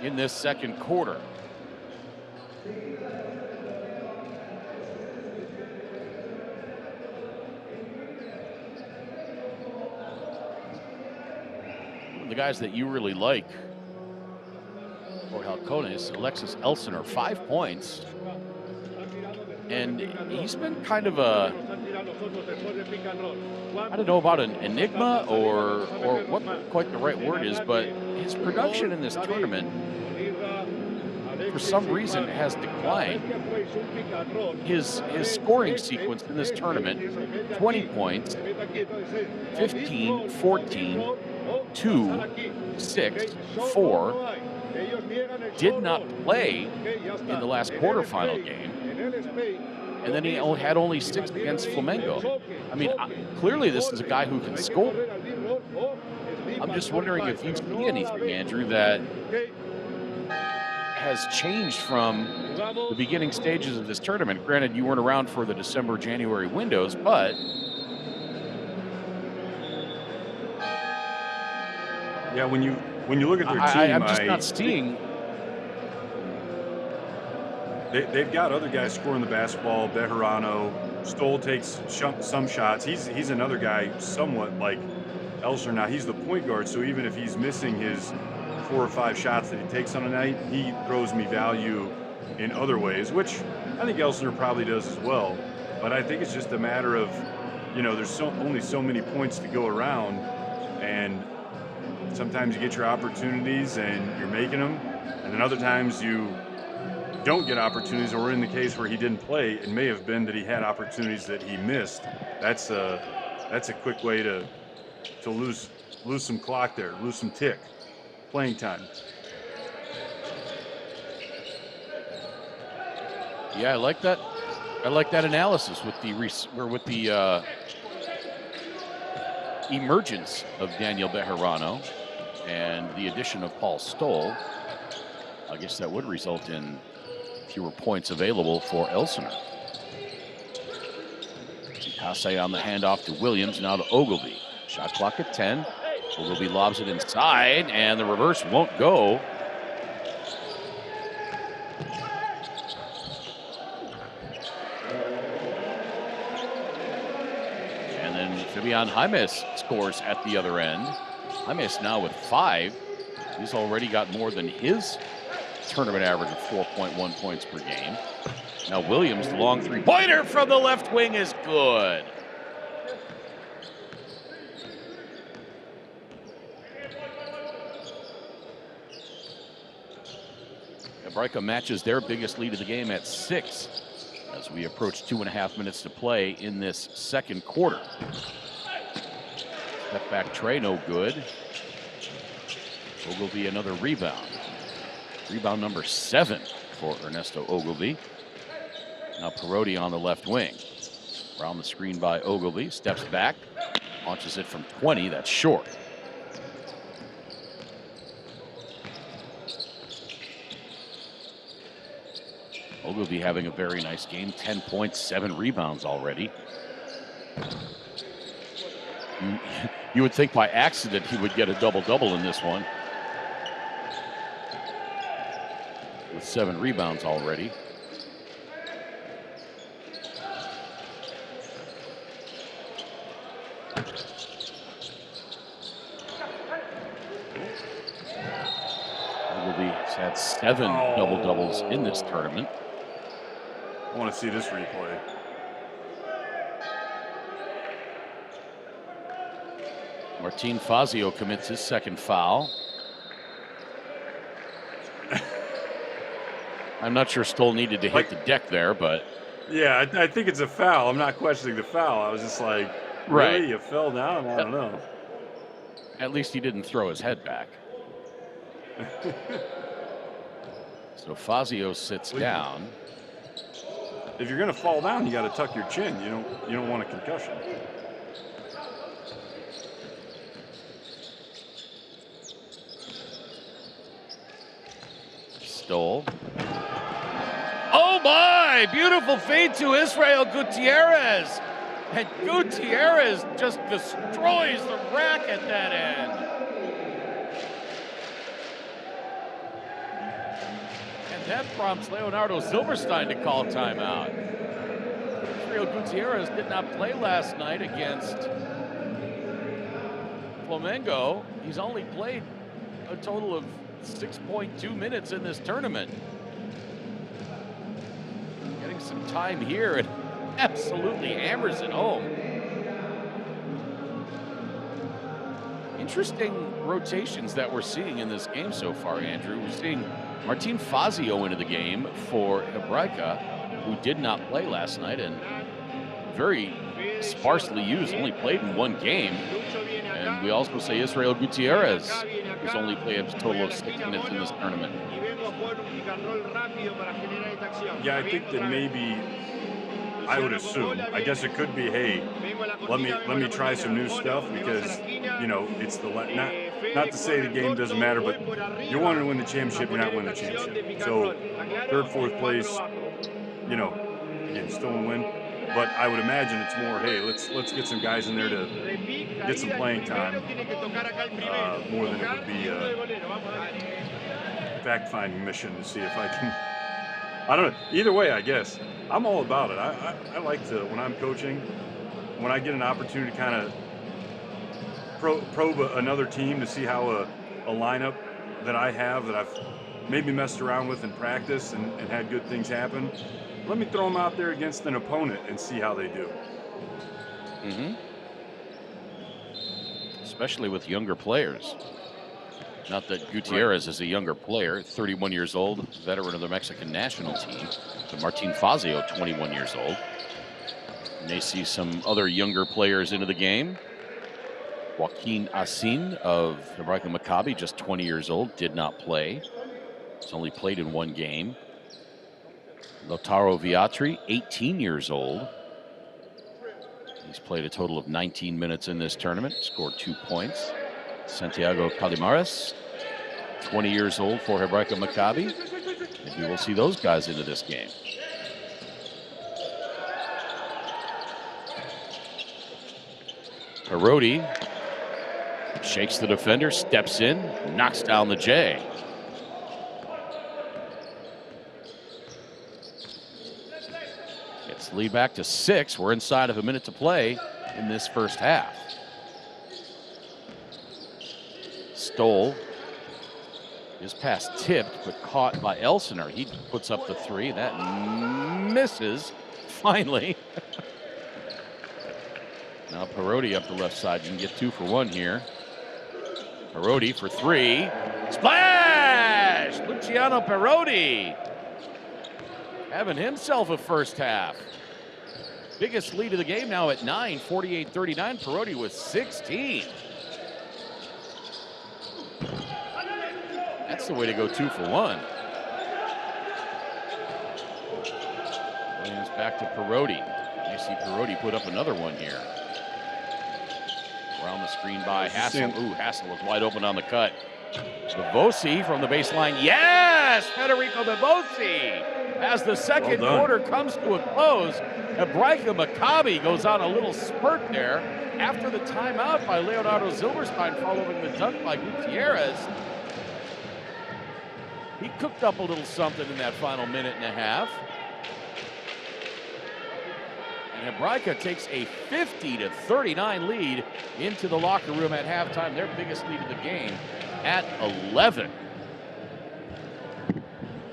in this second quarter. One of the guys that you really like for Halcones, Alexis Elsener, 5 points. And he's been kind of a, I don't know about an enigma or what quite the right word is, but his production in this tournament, for some reason, has declined. His scoring sequence in this tournament, 20 points, 15, 14, 2, 6, 4, did not play in the last quarterfinal game. And then he had only 6 against Flamengo. I mean, clearly this is a guy who can score. I'm just wondering if you see anything, Andrew, that has changed from the beginning stages of this tournament. Granted, you weren't around for the December-January windows, but yeah, when you look at their team, I'm just not seeing. They've got other guys scoring the basketball. Bejarano, Stoll takes some shots. He's another guy somewhat like Elser. Now he's the point guard, so even if he's missing his 4 or 5 shots that he takes on a night, he throws me value in other ways, which I think Elser probably does as well. But I think it's just a matter of, there's only so many points to go around, and sometimes you get your opportunities and you're making them, and then other times you don't get opportunities, or in the case where he didn't play, it may have been that he had opportunities that he missed. That's a quick way to lose some clock there, lose some tick, playing time. Yeah, I like that. I like that analysis with the emergence of Daniel Bejarano and the addition of Paul Stoll. I guess that would result in fewer points available for Elsener. Passe on the handoff to Williams, now to Ogilvy. Shot clock at 10. Ogilvy lobs it inside, and the reverse won't go. And then Fabian Jaimes scores at the other end. Jaimes now with 5. He's already got more than his tournament average of 4.1 points per game. Now Williams, the long three-pointer from the left wing is good. Hebraica matches their biggest lead of the game at 6 as we approach 2.5 minutes to play in this second quarter. Step back tray, no good. Ogilvy another rebound. Rebound number 7 for Ernesto Ogilvy. Now Perotti on the left wing. Around the screen by Ogilvy, steps back, launches it from 20, that's short. Ogilvy having a very nice game, 10 points, 7 rebounds already. You would think by accident he would get a double-double in this one. With 7 rebounds already. Ogilvy's had 7 double-doubles in this tournament. I want to see this replay. Martin Fazio commits his second foul. I'm not sure Stoll needed to hit the deck there, but yeah, I think it's a foul. I'm not questioning the foul. I was just like, right. really? You fell down? I don't know. At least he didn't throw his head back. So Fazio sits down. If you're gonna fall down, you got to tuck your chin. You don't want a concussion. Stoll. Oh my! Beautiful fade to Israel Gutierrez. And Gutierrez just destroys the rack at that end. And that prompts Leonardo Silverstein to call timeout. Israel Gutierrez did not play last night against Flamengo. He's only played a total of 6.2 minutes in this tournament. Getting some time here and absolutely hammers it home. Interesting rotations that we're seeing in this game so far, Andrew. We're seeing Martin Fazio into the game for Hebraica, who did not play last night and very sparsely used, only played in one game. And we also say Israel Gutierrez, who's only played a total of 6 minutes in this tournament. Yeah, I think that maybe, I would assume, I guess it could be, hey, let me try some new stuff, because it's not to say the game doesn't matter, but you're wanting to win the championship, you're not winning the championship. So third, fourth place, again, still a win. But I would imagine it's more, hey, let's get some guys in there to get some playing time, more than it would be a fact-finding mission to see if I can. I don't know. Either way, I guess I'm all about it. I like to, when I'm coaching, when I get an opportunity to kind of probe another team to see how a lineup that I have that I've maybe messed around with in practice and had good things happen. Let me throw them out there against an opponent and see how they do. Mm-hmm. Especially with younger players. Not that Gutierrez is a younger player, 31 years old, veteran of the Mexican national team. But Martin Fazio, 21 years old. You may see some other younger players into the game. Joaquin Asin of Hebraica Macabi, just 20 years old, did not play. He's only played in one game. Lautaro Viatri, 18 years old. He's played a total of 19 minutes in this tournament, scored 2 points. Santiago Calimares, 20 years old for Hebraica Macabi. Maybe we'll see those guys into this game. Parodi shakes the defender, steps in, knocks down the J. Gets the lead back to 6. We're inside of a minute to play in this first half. Stoll. His pass tipped, but caught by Elsener. He puts up the 3. That misses, finally. Now Parodi up the left side. You can get 2 for 1 here. Parodi for 3. Splash! Luciano Parodi having himself a first half. Biggest lead of the game now at 9, 48-39. Parodi with 16. That's the way to go 2 for 1. Williams back to Parodi. You see Parodi put up another one here. Around the screen by Hassel. Ooh, Hassel was wide open on the cut. Bebosi from the baseline. Yes! Federico Bebosi! As the second quarter comes to a close, Hebraica Macabi goes on a little spurt there after the timeout by Leonardo Silverstein following the dunk by Gutierrez. He cooked up a little something in that final minute and a half. And Hebraica takes a 50-39 lead into the locker room at halftime. Their biggest lead of the game at 11.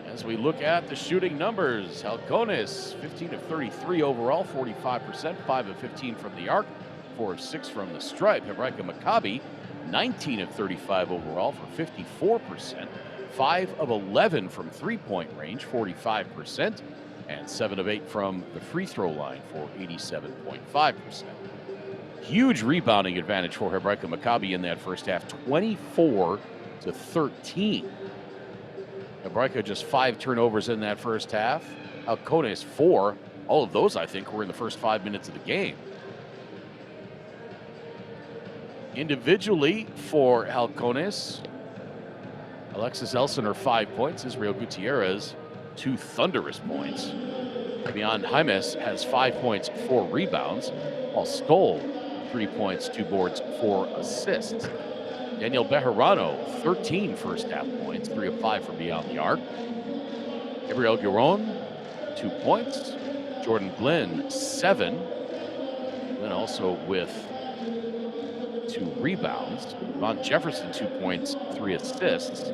As we look at the shooting numbers, Halcones, 15 of 33 overall, 45%, 5 of 15 from the arc, 4 of 6 from the stripe. Hebraica Macabi, 19 of 35 overall for 54%, 5 of 11 from three-point range, 45%, and 7 of 8 from the free throw line for 87.5%. Huge rebounding advantage for Hebraica Macabi in that first half, 24-13. Hebraica just 5 turnovers in that first half. Halcones 4. All of those, I think, were in the first 5 minutes of the game. Individually for Halcones, Alexis Elsener 5 points. Israel Gutierrez 2 thunderous points. Beyond Jaimes has 5 points, 4 rebounds, while Stoll 3 points, 2 boards, 4 assists. Daniel Bejarano 13 first half points, 3 of 5 from beyond the arc. Gabriel Giron 2 points. Jordan Glenn 7. Glenn also with 2 rebounds. Von Jefferson 2 points, 3 assists.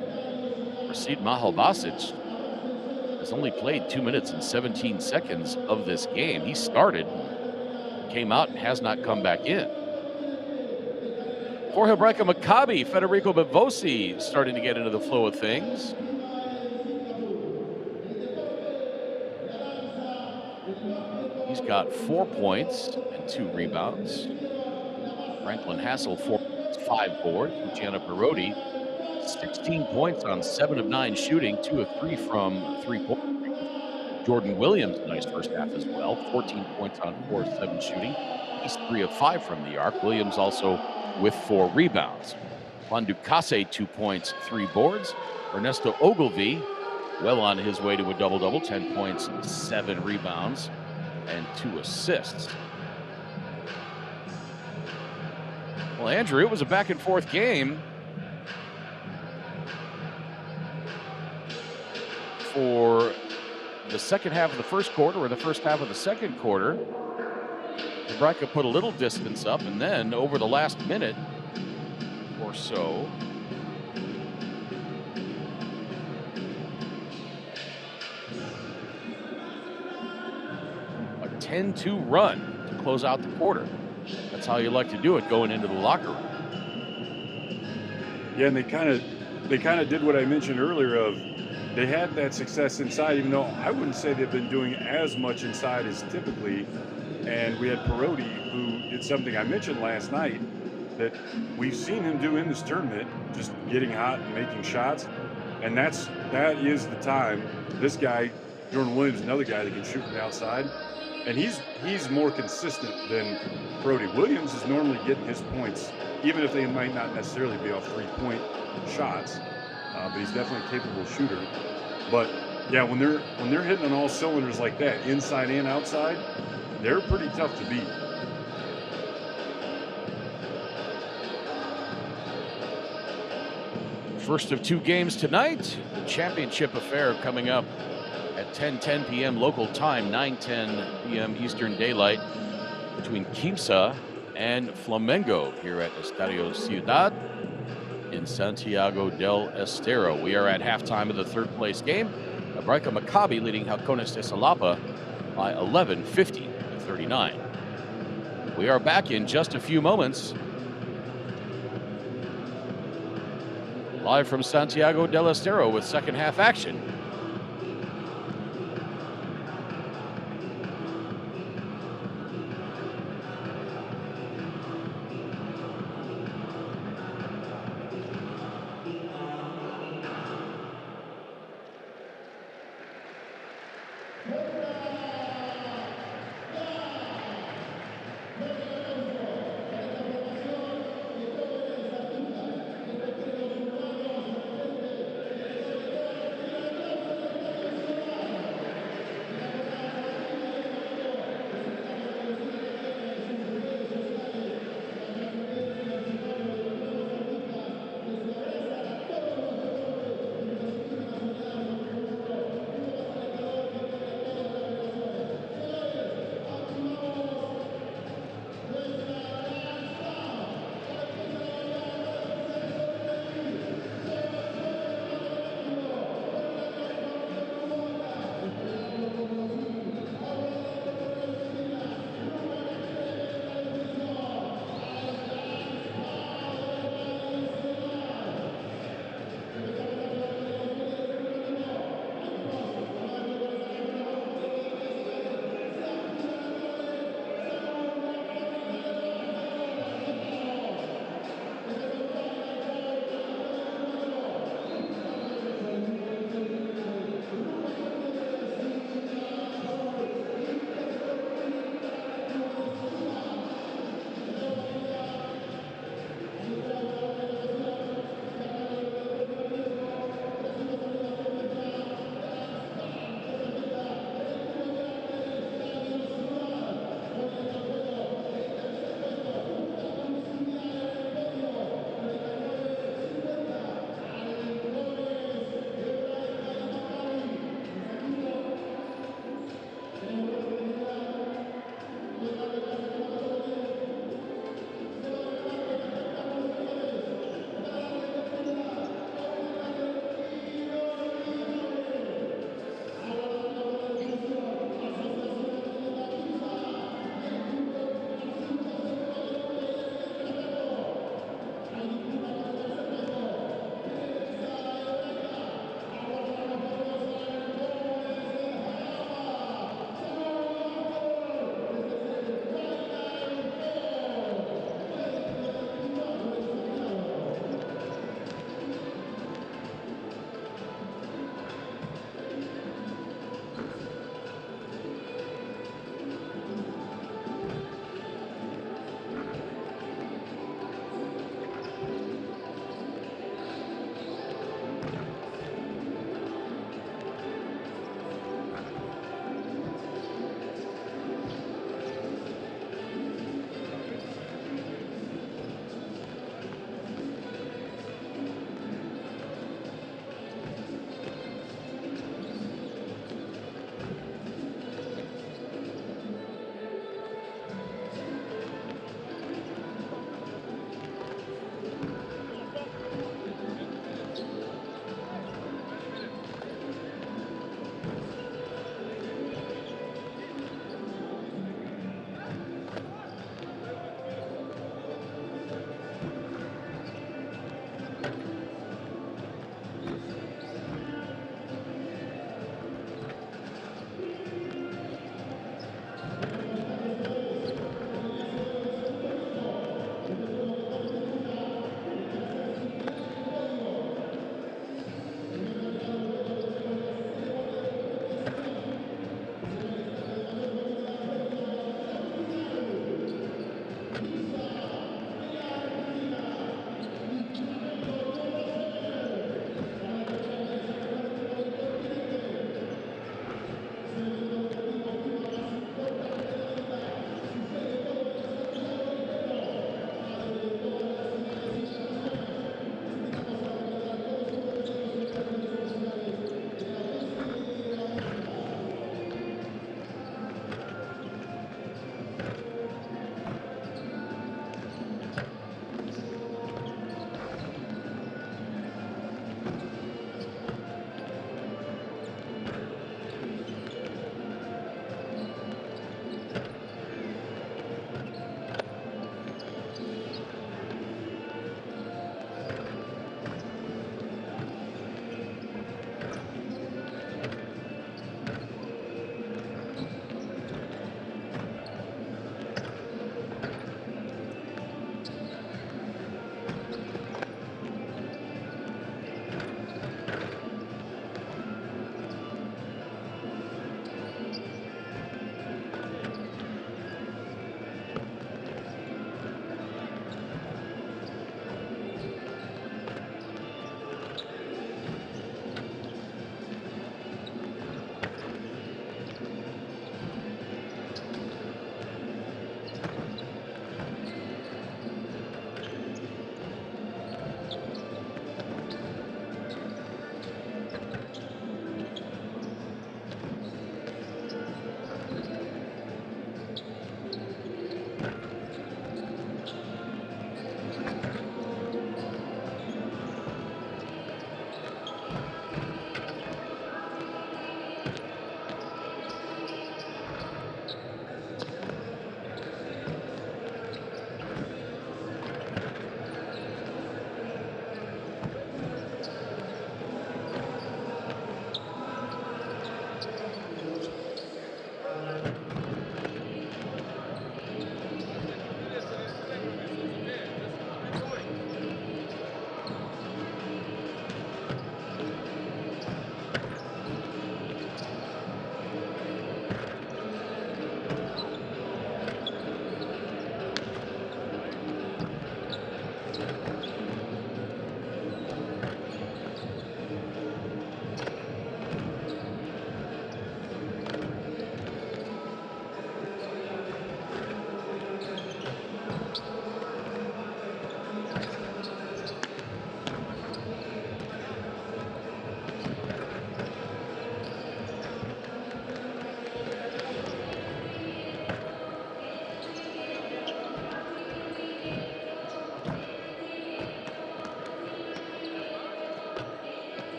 Rashid Mahalbasic has only played 2 minutes and 17 seconds of this game. He started, came out, and has not come back in. For Hebraica Macabi, Federico Bavosi starting to get into the flow of things. He's got 4 points and 2 rebounds. Franklin Hassel 4 points, 5 boards. Luciano Perotti 16 points on 7 of 9 shooting, 2 of 3 from 3-point range. Jordan Williams, a nice first half as well, 14 points on 4 of 7 shooting. He's 3 of 5 from the arc. Williams also with 4 rebounds. Juan Ducase 2 points, 3 boards. Ernesto Ogilvy well on his way to a double-double, 10 points, 7 rebounds, and 2 assists. Well, Andrew, it was a back-and-forth game. For the second half of the first quarter or the first half of the second quarter, Hebraica put a little distance up, and then over the last minute or so, a 10-2 run to close out the quarter. That's how you like to do it going into the locker room. Yeah, and they kind of did what I mentioned earlier of they had that success inside, even though I wouldn't say they've been doing as much inside as typically. And we had Perotti, who did something I mentioned last night that we've seen him do in this tournament, just getting hot and making shots. And that is the time. This guy, Jordan Williams, another guy that can shoot from the outside. And he's more consistent than Perotti. Williams is normally getting his points, even if they might not necessarily be off 3-point shots. But he's definitely a capable shooter. But yeah, when they're hitting on all cylinders like that, inside and outside, they're pretty tough to beat. First of 2 games tonight. The championship affair coming up at 10:10 p.m. local time, 9:10 p.m. Eastern Daylight, between Quimsa and Flamengo here at Estadio Ciudad in Santiago del Estero. We are at halftime of the third-place game. Hebraica Macabi leading Halcones de Xalapa by 11, 50-39. We are back in just a few moments. Live from Santiago del Estero with second half action.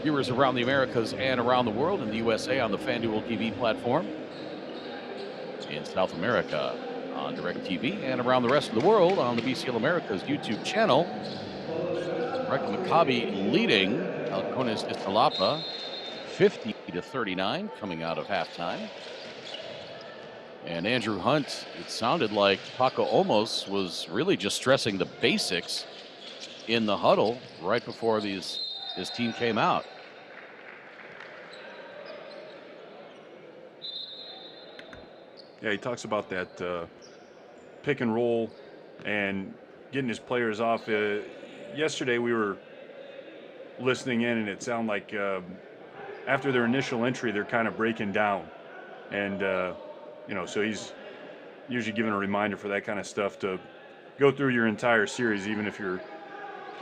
Viewers around the Americas and around the world, in the USA on the FanDuel TV platform, in South America on DirecTV, and around the rest of the world on the BCL Americas YouTube channel. Hebraica Macabi leading Halcones de Xalapa 50-39 coming out of halftime. And Andrew Hunt, it sounded like Paco Olmos was really just stressing the basics in the huddle right before his team came out. Yeah, he talks about that pick and roll and getting his players off. Yesterday we were listening in, and it sounded like after their initial entry, they're kind of breaking down. And, so he's usually giving a reminder for that kind of stuff to go through your entire series, even if your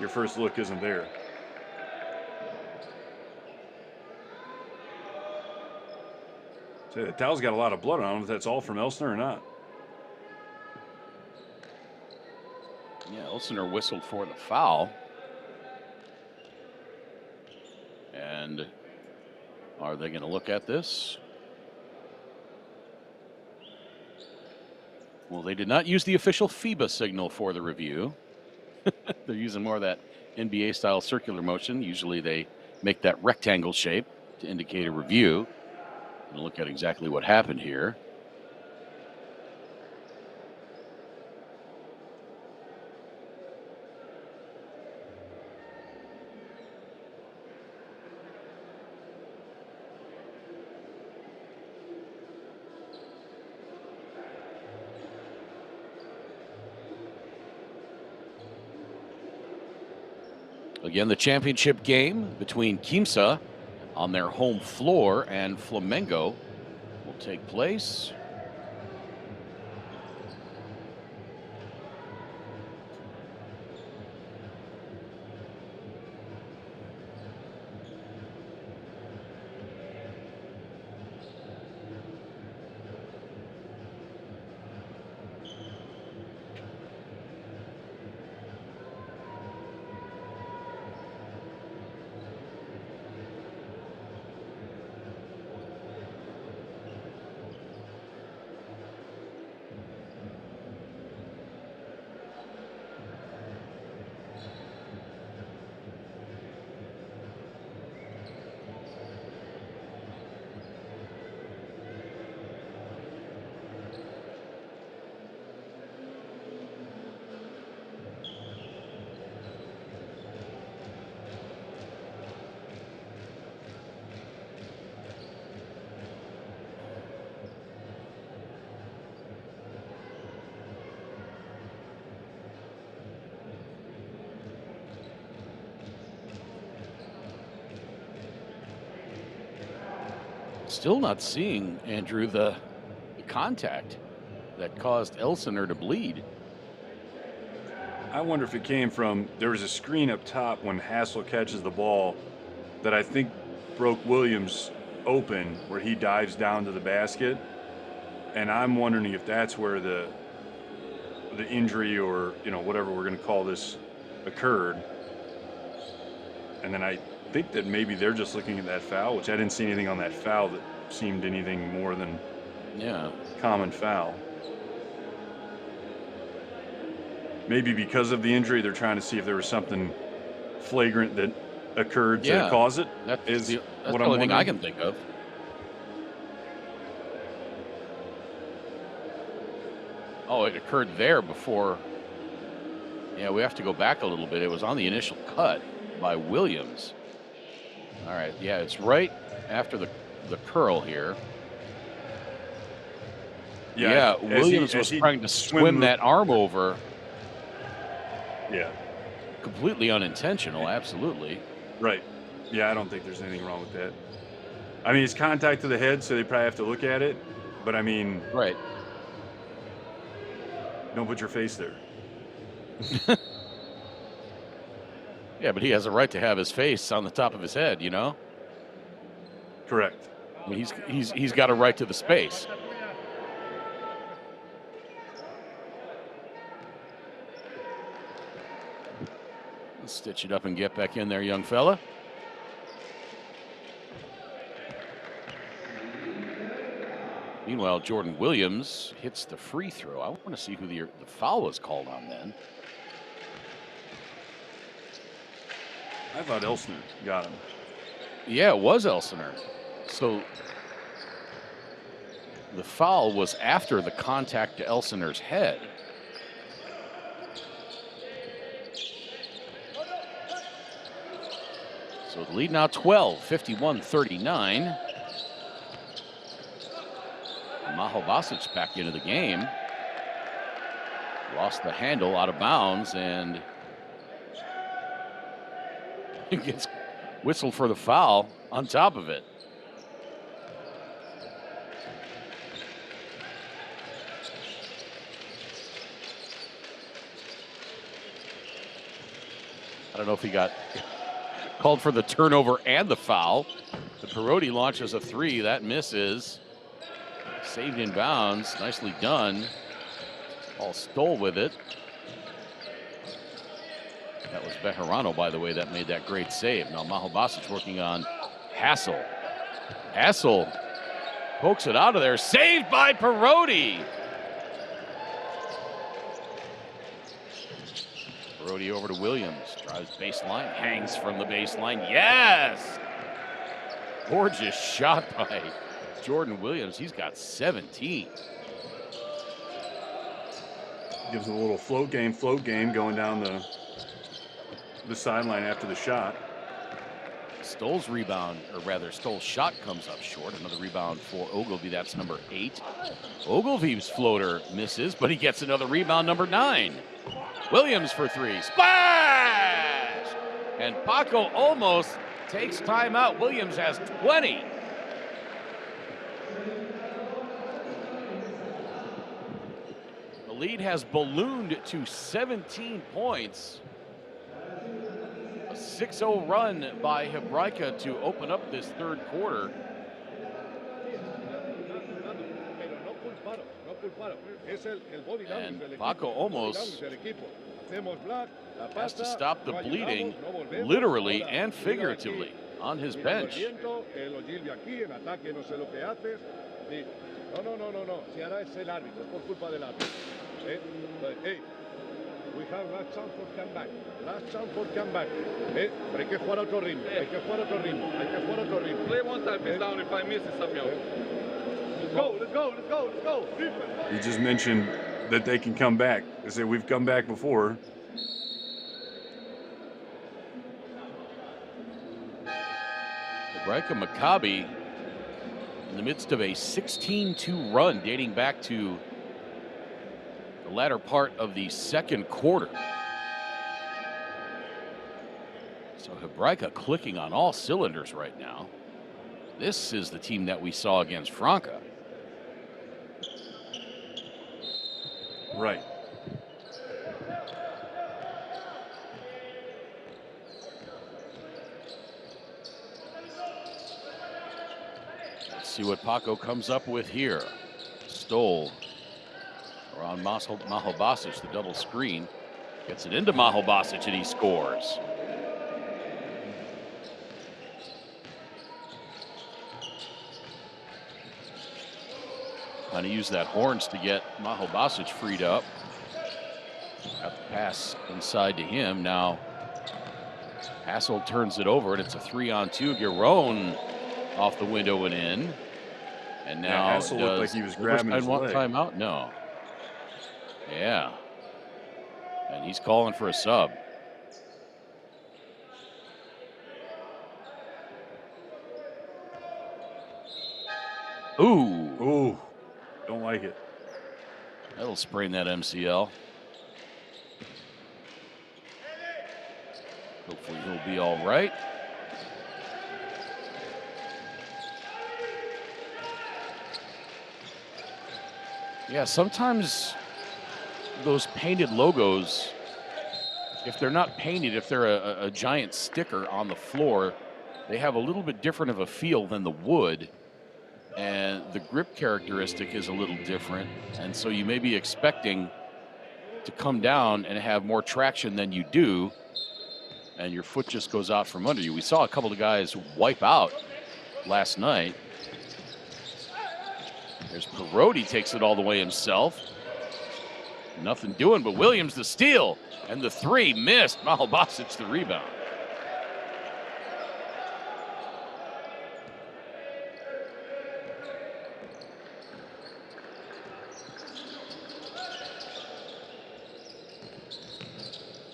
first look isn't there. So the towel's got a lot of blood on it. I don't know if that's all from Elsner or not. Yeah, Elsner whistled for the foul. And are they going to look at this? Well, they did not use the official FIBA signal for the review. They're using more of that NBA-style circular motion. Usually they make that rectangle shape to indicate a review. And look at exactly what happened here. Again, the championship game between Quimsa on their home floor and Flamengo will take place. Still not seeing, Andrew, the contact that caused Elsener to bleed. I wonder if it came from, there was a screen up top when Hassel catches the ball that I think broke Williams open, where he dives down to the basket. And I'm wondering if that's where the injury, or, you know, whatever we're going to call this, occurred. And then I think that maybe they're just looking at that foul, which I didn't see anything on that foul that seemed anything more than common foul. Maybe because of the injury, they're trying to see if there was something flagrant that occurred to cause it. That's the only thing I can think of. Oh, it occurred there before. Yeah, we have to go back a little bit. It was on the initial cut by Williams. All right, yeah, it's right after the curl here. Yeah, Williams was trying to swim that arm over. Yeah. Completely unintentional, absolutely. Right. Yeah, I don't think there's anything wrong with that. I mean, it's contact to the head, so they probably have to look at it. But, I mean... Right. Don't put your face there. Yeah, but he has a right to have his face on the top of his head, you know? Correct. I mean, he's got a right to the space. Let's stitch it up and get back in there, young fella. Meanwhile, Jordan Williams hits the free throw. I want to see who the foul was called on then. I thought Elsener got him. Yeah, it was Elsener. So the foul was after the contact to Elsener's head. So the lead now 12, 51-39. Maho Basic back into the game. Lost the handle out of bounds and gets whistled for the foul on top of it. I don't know if he got called for the turnover and the foul. The Perotti launches a three. That misses. Saved in bounds. Nicely done. All stole with it. That was Bejarano, by the way, that made that great save. Now Maho Basic working on Hassel. Hassel pokes it out of there. Saved by Perotti. Perotti over to Williams. Drives baseline. Hangs from the baseline. Yes! Gorgeous shot by Jordan Williams. He's got 17. Gives a little float game going down the sideline after the shot. Stoll's rebound, or rather Stoll's shot comes up short. Another rebound for Ogilvy. That's number 8. Ogilvy's floater misses, but he gets another rebound, number 9. Williams for 3. Splash! And Paco almost takes time out. Williams has 20. The lead has ballooned to 17 points. A 6-0 run by Hebraica to open up this third quarter. And Paco almost has to stop the bleeding, literally and figuratively, on his bench. We have last chance for comeback. Last chance for comeback. Pero hay que jugar a otro ritmo. Hay que jugar a otro ritmo. Hay que jugar a otro ritmo. Play one time, it's down. If I miss, it's up, yo. Let's go, let's go, let's go, let's go. You just mentioned that they can come back. They say we've come back before. Hebraica Macabi in the midst of a 16-2 run dating back to the latter part of the second quarter. So Hebraica clicking on all cylinders right now. This is the team that we saw against Franca. Right. Let's see what Paco comes up with here. Stoll around Maho Basic, the double screen. Gets it into Maho Basic and he scores. Trying to use that horns to get Maho Basic freed up. Got the pass inside to him. Now Hassel turns it over and it's a 3-on-2. Giron off the window and in. And now Hassel looked like he was grabbing his want leg. timeout? No. Yeah. And he's calling for a sub. Ooh. Ooh. Don't like it. That'll sprain that MCL. Hopefully he'll be all right. Yeah, sometimes those painted logos, if they're not painted, if they're a giant sticker on the floor, they have a little bit different of a feel than the wood. And the grip characteristic is a little different. And so you may be expecting to come down and have more traction than you do. And your foot just goes out from under you. We saw a couple of guys wipe out last night. There's Perotti, takes it all the way himself. Nothing doing, but Williams the steal. And the 3 missed. Maho Basic the rebound.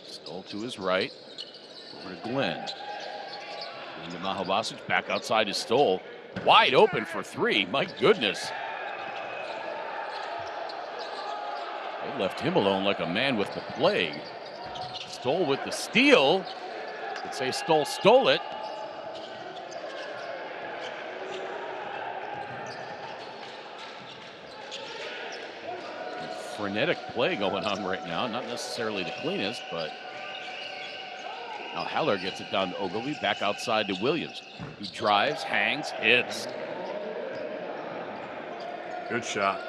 Stoll to his right. Over to Glenn. Into Maho Basic, back outside to Stoll. Wide open for 3. My goodness. They left him alone like a man with the plague. Stoll with the steal. Could say Stoll stole it. Frenetic play going on right now. Not necessarily the cleanest, but now Heller gets it down to Ogilvy. Back outside to Williams. He drives, hangs, hits. Good shot.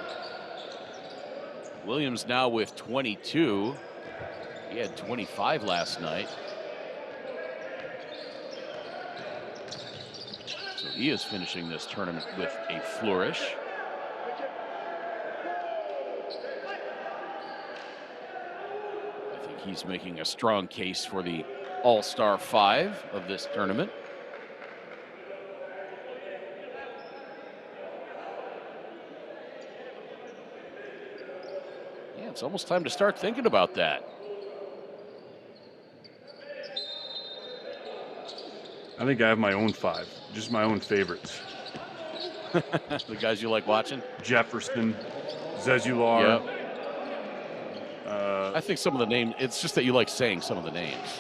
Williams now with 22. He had 25 last night. So he is finishing this tournament with a flourish. I think he's making a strong case for the All-Star 5 of this tournament. Yeah, it's almost time to start thinking about that. I think I have my own 5, just my own favorites. The guys you like watching? Jefferson, Zezular. Yep. I think some of the names, it's just that you like saying some of the names.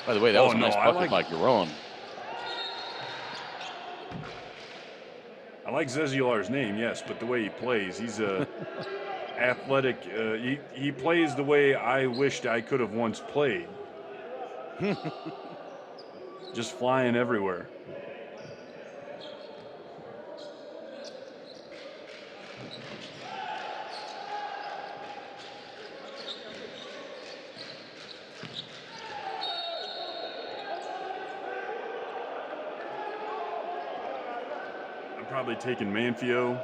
By the way, that was a nice bucket by Giron. I like Zezular's name, yes, but the way he plays, he's a athletic. He plays the way I wished I could have once played. Just flying everywhere. I'm probably taking Manfio.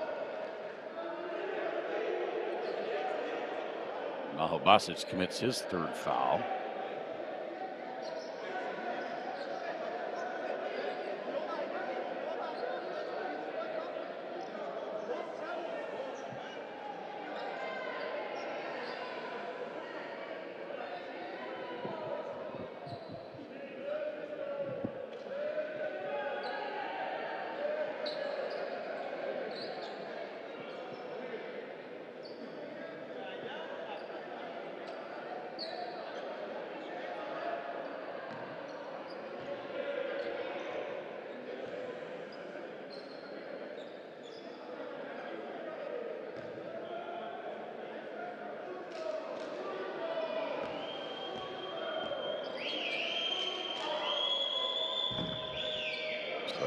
Maho Basic commits his 3rd foul.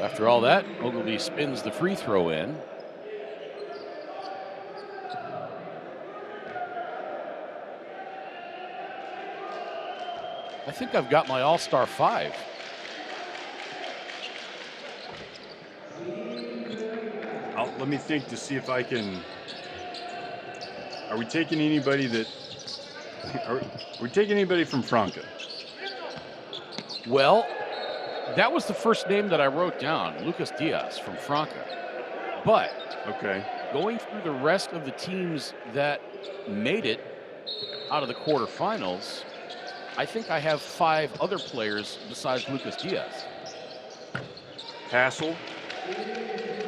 After all that, Ogilvy spins the free throw in. I think I've got my all-star 5. Let me think to see if I can. Are we taking anybody that? Are we taking anybody from Franca? Well, that was the first name that I wrote down, Lucas Diaz from Franca. But Okay. going through the rest of the teams that made it out of the quarterfinals, I think I have 5 other players besides Lucas Diaz. Hassel.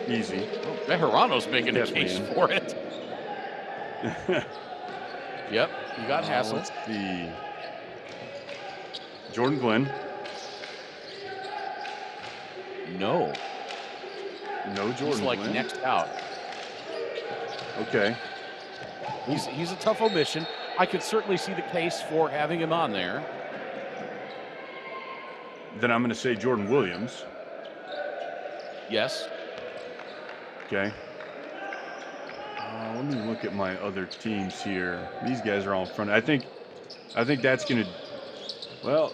Easy. Oh, Bejarano's making a case for it. Yep, you got Hassel. Let's see. Jordan Glenn. No. No Jordan He's like Glenn. next out. Okay. He's a tough omission. I could certainly see the case for having him on there. Then I'm going to say Jordan Williams. Yes. Okay. Let me look at my other teams here. These guys are all in front. I think that's going to. Well,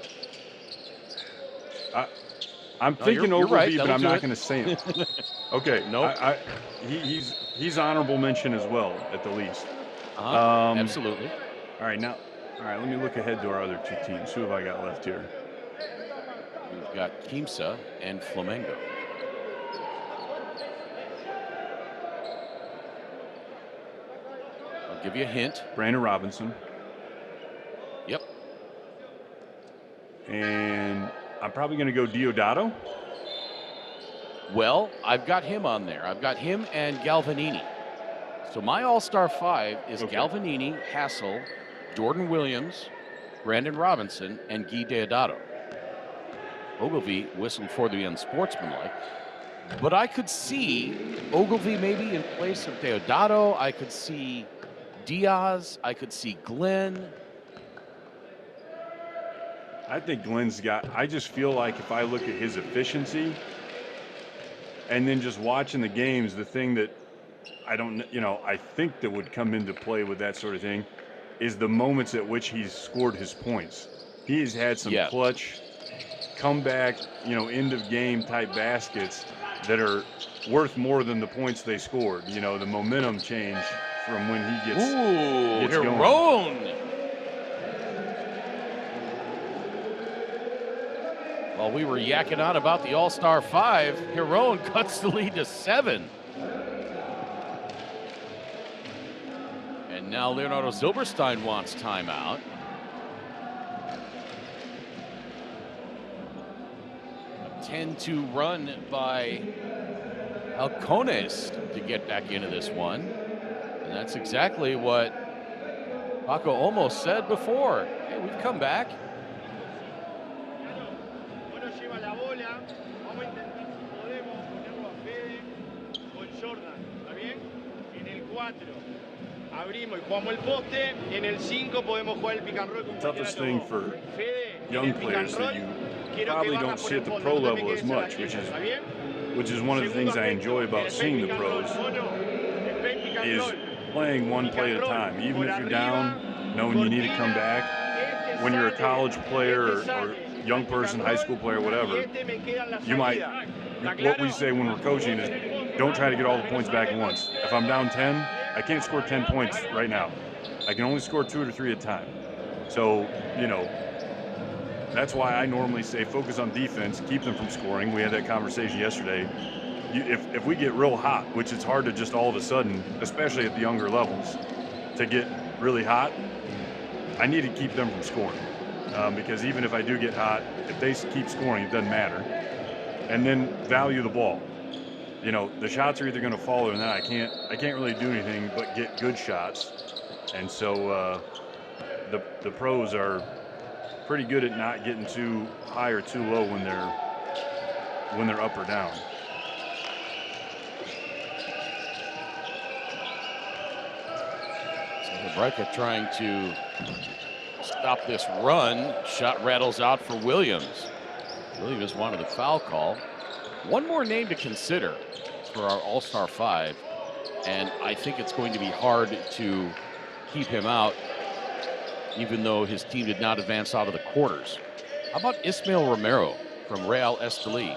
I'm thinking you're Ogilvy, right. but That'll I'm do not it. going to say him. Okay. Nope. He's honorable mention as well, at the least. Absolutely. All right, let me look ahead to our other 2 teams. Who have I got left here? We've got Kimsa and Flamengo. I'll give you a hint. Brandon Robinson. Yep. And I'm probably going to go Diodato. Well, I've got him on there. I've got him and Galvanini. So my all-star 5 is Okay. Galvanini, Hassel, Jordan Williams, Brandon Robinson, and Guy Deodato. Ogilvy whistled for the unsportsmanlike. But I could see Ogilvy maybe in place of Deodato. I could see Diaz. I could see Glenn. I think Glenn's got. I just feel like if I look at his efficiency and then just watching the games, the thing that I think that would come into play with that sort of thing is the moments at which he's scored his points. He has had some clutch comeback, end of game type baskets that are worth more than the points they scored. The momentum change from when he gets going. Hebraica. While we were yakking on about the All-Star 5, Hebraica cuts the lead to 7. And now Leonardo Zilberstein wants timeout. A 10-2 run by Halcones to get back into this one. And that's exactly what Paco almost said before. Hey, we've come back. The toughest thing for young players that you probably don't see at the pro level as much, which is one of the things I enjoy about seeing the pros, is playing one play at a time. Even if you're down, knowing you need to come back. When you're a college player or young person, high school player, whatever, what we say when we're coaching is don't try to get all the points back at once. If I'm down 10, I can't score 10 points right now. I can only score 2 or 3 at a time. So, that's why I normally say focus on defense, keep them from scoring. We had that conversation yesterday. If we get real hot, which it's hard to just all of a sudden, especially at the younger levels, to get really hot, I need to keep them from scoring. Because even if I do get hot, if they keep scoring, it doesn't matter. And then value the ball. The shots are either going to fall or not. I can't really do anything but get good shots. And so the pros are pretty good at not getting too high or too low when they're up or down. So Hebraica trying to stop this run. Shot rattles out for Williams. Williams wanted the foul call. One more name to consider for our All-Star 5, and I think it's going to be hard to keep him out, even though his team did not advance out of the quarters. How about Ismael Romero from Real Estelí?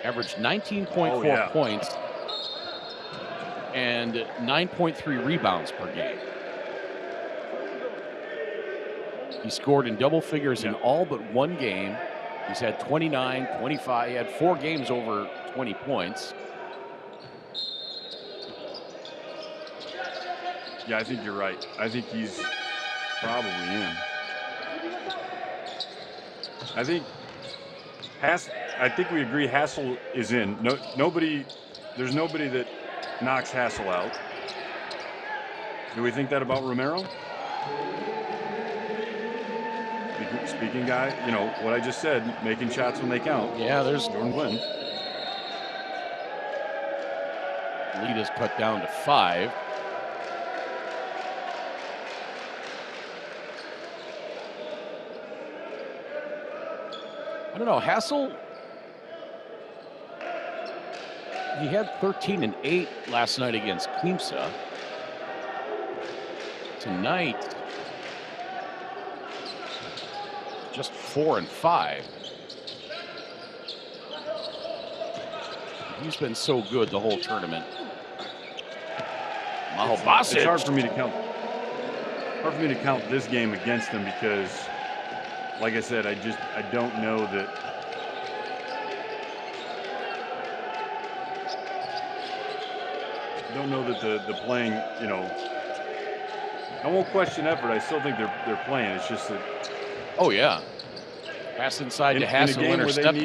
Averaged 19.4 points and 9.3 rebounds per game. He scored in double figures in all but one game. He's had 29, 25. He had 4 games over 20 points. Yeah, I think you're right. I think he's probably in. I think we agree Hassel is in. There's nobody that knocks Hassel out. Do we think that about Romero? Speaking guy, you know, what I just said, making shots when they count. Yeah, there's Jordan Wynn. Lead is cut down to 5. I don't know, Hassel, he had 13 and 8 last night against Keemsa. Tonight, just 4 and 5. He's been so good the whole tournament. It's hard for me to count. Hard for me to count this game against him because, like I said, I don't know that. I don't know that the playing, you know. I won't question effort. I still think they're playing. It's just that. Oh yeah. Pass inside to Hassel, intercept.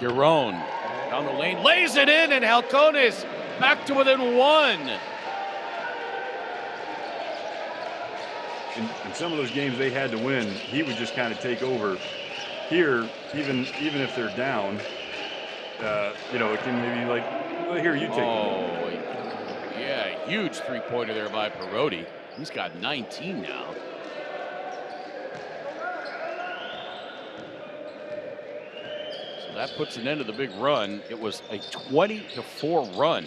Giron down the lane, lays it in, and Halcones back to within 1. In some of those games they had to win, he would just kind of take over. Here, even if they're down, you know, it can maybe like, well, here, you take it. Oh, yeah, huge three-pointer there by Parodi. He's got 19 now. So that puts an end to the big run. It was a 20-4 run.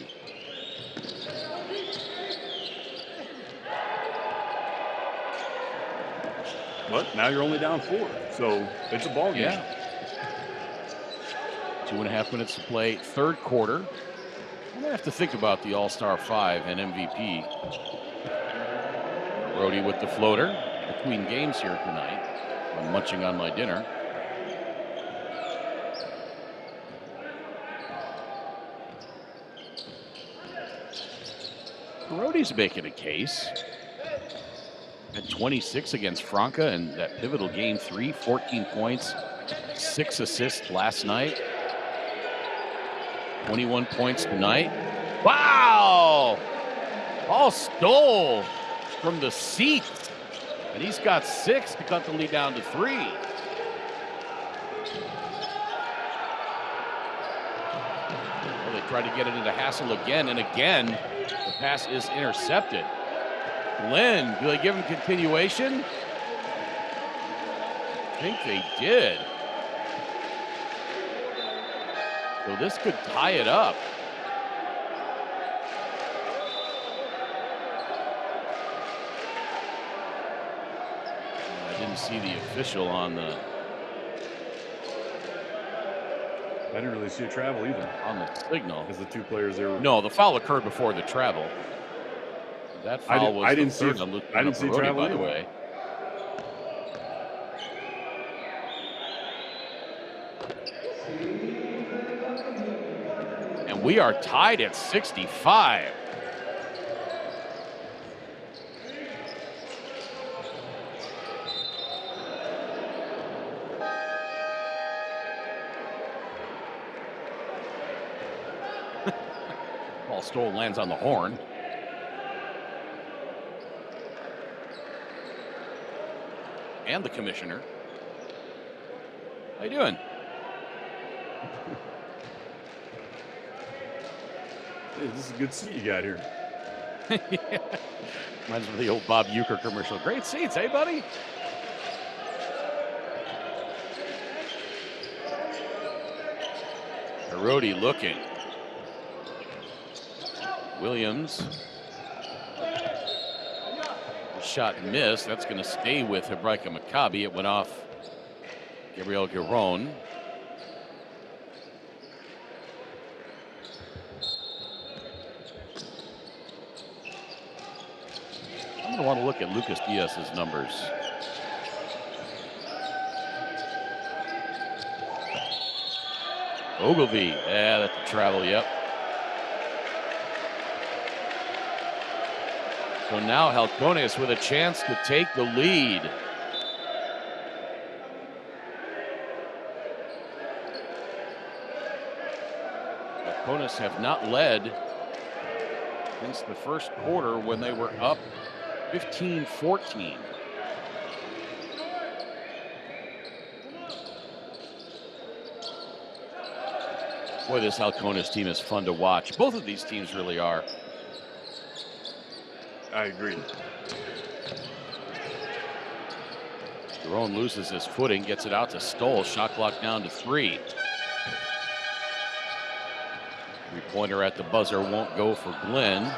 But now you're only down 4, so it's a ball game. Yeah. 2.5 minutes to play, third quarter. I'm gonna have to think about the All-Star 5 and MVP. Brody with the floater between games here tonight. I'm munching on my dinner. Brody's making a case. At 26 against Franca in that pivotal game 3, 14 points, 6 assists last night. 21 points tonight. Wow! Paul stole from the seat, and he's got 6 to cut the lead down to 3. Well, they try to get it into Hassel again, and again, the pass is intercepted. Glenn, do they give him continuation? I think they did. So this could tie it up. I didn't see the official on the... I didn't really see a travel either. On the signal. Because the 2 players there were... No, the foul occurred before the travel. That foul was I didn't see travel, by the way. And we are tied at 65. Ball stole, lands on the horn. And the commissioner. How you doing? Hey, this is a good seat you got here. Yeah. Reminds me of the old Bob Uecker commercial. Great seats, hey, buddy? Parodi looking. Williams. Shot missed. That's going to stay with Hebraica Macabi. It went off Gabriel Giron. I'm going to want to look at Lucas Diaz's numbers. Ogilvy, yeah, that's a travel, yep. So now Halcones with a chance to take the lead. Halcones have not led since the first quarter when they were up 15-14. Boy, this Halcones team is fun to watch. Both of these teams really are. I agree. Giron loses his footing, gets it out to Stoll. Shot clock down to 3. Three-pointer at the buzzer won't go for Glenn.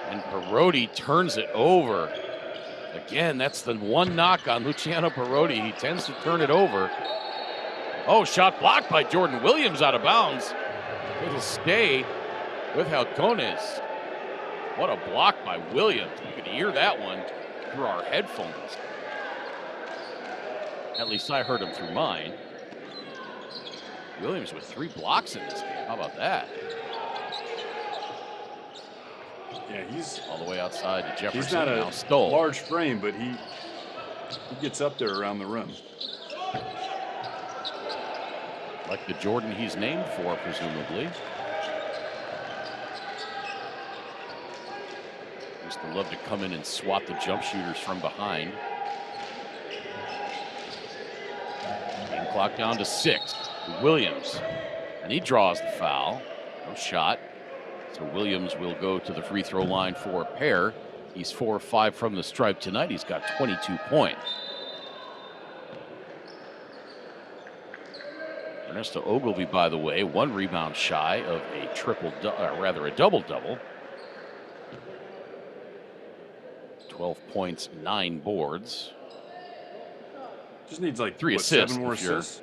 And Parodi turns it over. Again, that's the one knock on Luciano Parodi. He tends to turn it over. Oh, shot blocked by Jordan Williams out of bounds. It'll stay with Halcones. What a block by Williams. You could hear that one through our headphones. At least I heard him through mine. Williams with 3 blocks in this game. How about that? Yeah, he's all the way outside to Jefferson. He's not now a Stoll. large frame, but he gets up there around the rim. Like the Jordan he's named for, presumably. Used to love to come in and swat the jump shooters from behind. Game clock down to 6. Williams, and he draws the foul. No shot. So Williams will go to the free throw line for a pair. He's 4 of 5 from the stripe tonight. He's got 22 points. Ernesto Ogilvy, by the way, 1 rebound shy of a double-double. 12 points, 9 boards. Just needs like 3 assists. 7 more assists.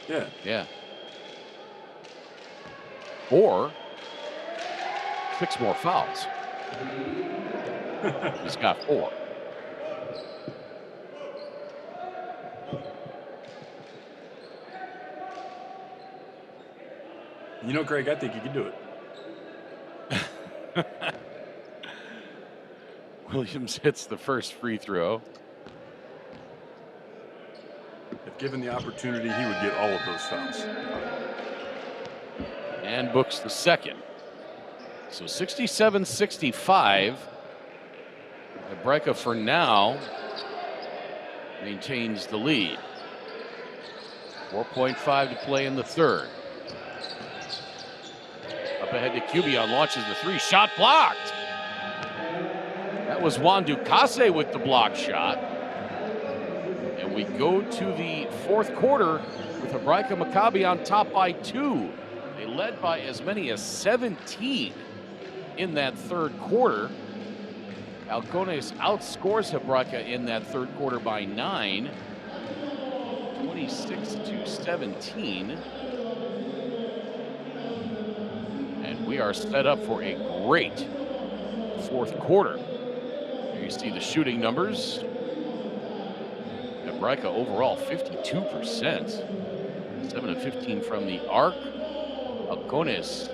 Yeah. Yeah. Or 6 more fouls. He's got 4. You know, Craig, I think he can do it. Williams hits the first free throw. If given the opportunity, he would get all of those fouls. And books the second. So 67-65. Hebraica for now maintains the lead. 4.5 to play in the third. Up ahead to Cubion, launches the 3. Shot blocked. That was Juan Ducase with the block shot. And we go to the fourth quarter with Hebraica Macabi on top by 2. They led by as many as 17 in that third quarter. Halcones outscores Hebraica in that third quarter by 9. 26-17. And we are set up for a great fourth quarter. Here you see the shooting numbers. Hebraica overall 52%. 7 of 15 from the arc. Halcones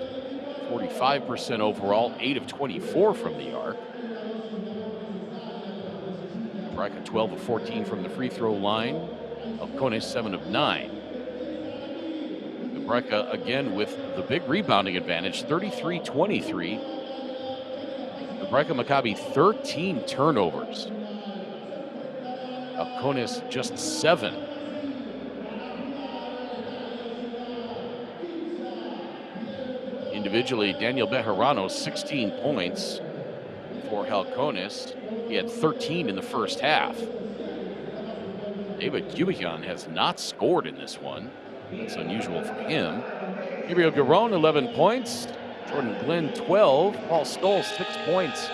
45% overall, 8 of 24 from the arc. Hebraica 12 of 14 from the free throw line. Halcones 7 of 9. Hebraica again with the big rebounding advantage, 33-23. Hebraica Macabi 13 turnovers. Halcones just 7. Individually, Daniel Bejarano 16 points for Halcones. He had 13 in the first half. David Cubion has not scored in this one. That's unusual for him. Gabriel Garone, 11 points. Jordan Glenn, 12. Paul Stoll, 6 points,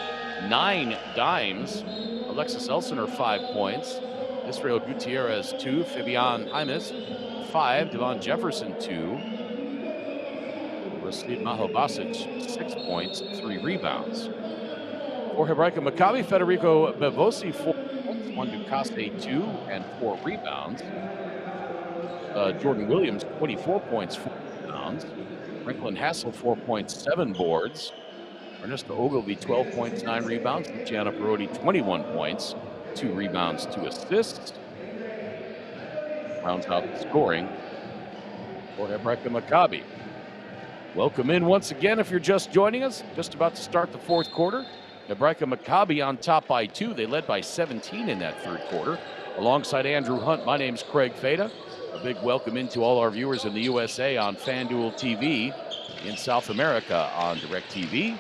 9 dimes. Alexis Elsener, 5 points. Israel Gutierrez, 2. Fabian Jaimes, 5. Devon Jefferson, 2. Raslid Mahobasic, 6 points, 3 rebounds. For Hebraica Macabi, Federico Bevosi, 4 points, 1 Ducasse, 2, and 4 rebounds. Jordan Williams, 24 points, 4 rebounds. Franklin Hassel, 4 points, 7 boards. Ernesto Ogilvy, 12 points, 9 rebounds. Luciano Parodi, 21 points, 2 rebounds, 2 assists. Rounds out the scoring for Hebraica Macabi. Welcome in once again if you're just joining us. Just about to start the fourth quarter. Hebraica Macabi on top by 2. They led by 17 in that third quarter. Alongside Andrew Hunt, my name's Craig Fada. A big welcome into all our viewers in the USA on FanDuel TV, in South America on DirecTV,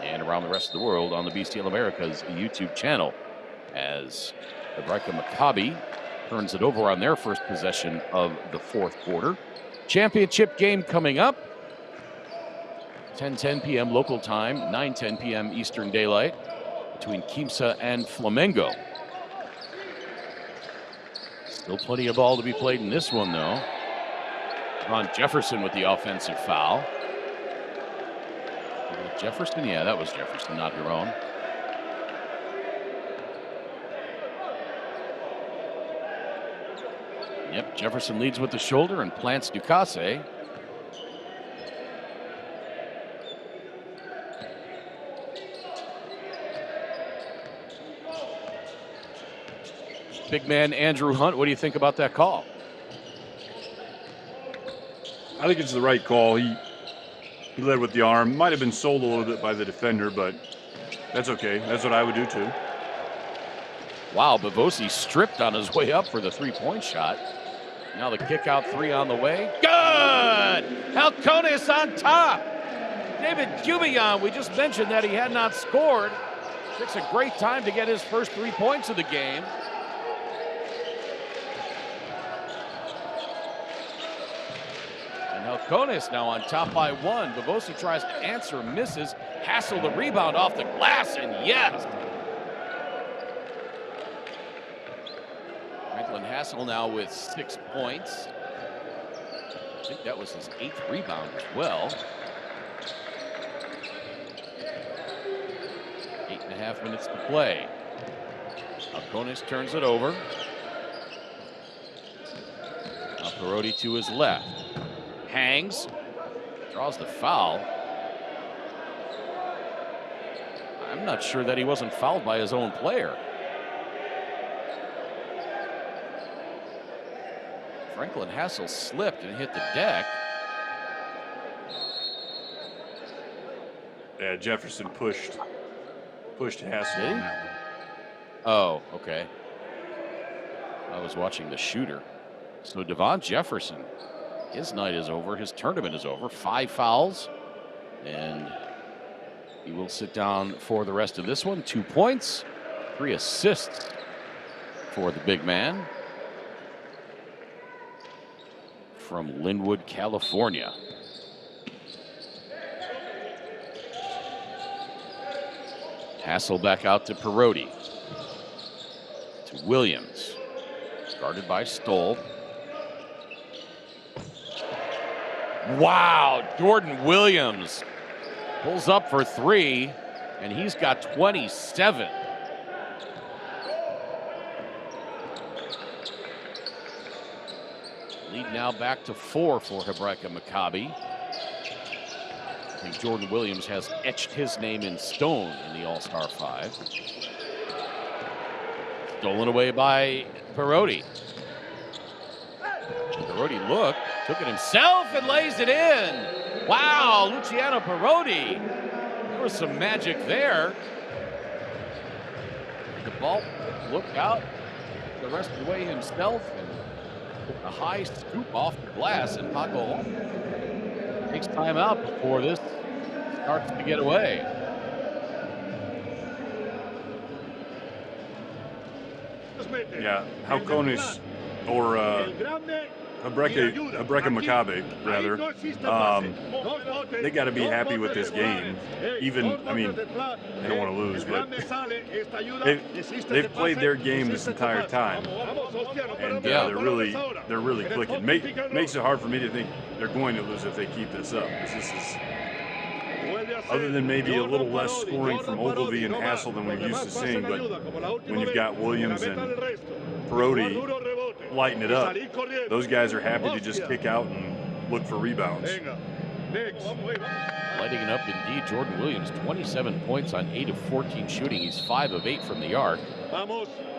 and around the rest of the world on the BCL Americas YouTube channel. As Hebraica Macabi turns it over on their first possession of the fourth quarter. Championship game coming up. 10:10 p.m. local time, 9:10 p.m. Eastern Daylight, between Quimsa and Flamengo. Still plenty of ball to be played in this one, though. Ron Jefferson with the offensive foul. Was it Jefferson? Yeah, that was Jefferson, not your own. Yep, Jefferson leads with the shoulder and plants Ducasse. Big man Andrew Hunt, what do you think about that call? I think it's the right call. He led with the arm. Might have been sold a little bit by the defender, but that's okay. That's what I would do too. Wow, Bevosi stripped on his way up for the three-point shot. Now the kick out three on the way. Good! Halcones on top. David Cubion, we just mentioned that he had not scored. It's a great time to get his first 3 points of the game. Halcones now on top by 1. Bevosi tries to answer, misses. Hassel the rebound off the glass, and yes! Franklin Hassel now with 6 points. I think that was his 8th rebound as well. 8.5 minutes to play. Halcones turns it over. Now Parodi to his left. Hangs, draws the foul. I'm not sure that he wasn't fouled by his own player. Franklin Hassel slipped and hit the deck. Yeah, Jefferson pushed Hassel on that one. Oh, okay. I was watching the shooter. So Devon Jefferson, his night is over. His tournament is over. 5 fouls. And he will sit down for the rest of this one. 2 points, 3 assists for the big man from Linwood, California. Hassel back out to Parodi. To Williams. Guarded by Stoll. Wow, Jordan Williams pulls up for 3, and he's got 27. Lead now back to 4 for Hebraica Macabi. I think Jordan Williams has etched his name in stone in the All-Star 5. Stolen away by Parodi. Parodi looked, took it himself and lays it in. Wow, Luciano Parodi. There was some magic there. The ball looked out the rest of the way himself and a high scoop off the glass, and Paco takes time out before this starts to get away. Yeah, Halcones or Hebraica Macabi, rather. They got to be happy with this game. Even, I mean, they don't want to lose, but they've played their game this entire time, and they're really clicking. Makes it hard for me to think they're going to lose if they keep this up. This is, other than maybe a little less scoring from Ogilvy and Hassel than we're used to seeing, but when you've got Williams and Perotti lighting it up, those guys are happy to just kick out and look for rebounds. Lighting it up indeed. Jordan Williams, 27 points on 8 of 14 shooting. He's 5 of 8 from the arc.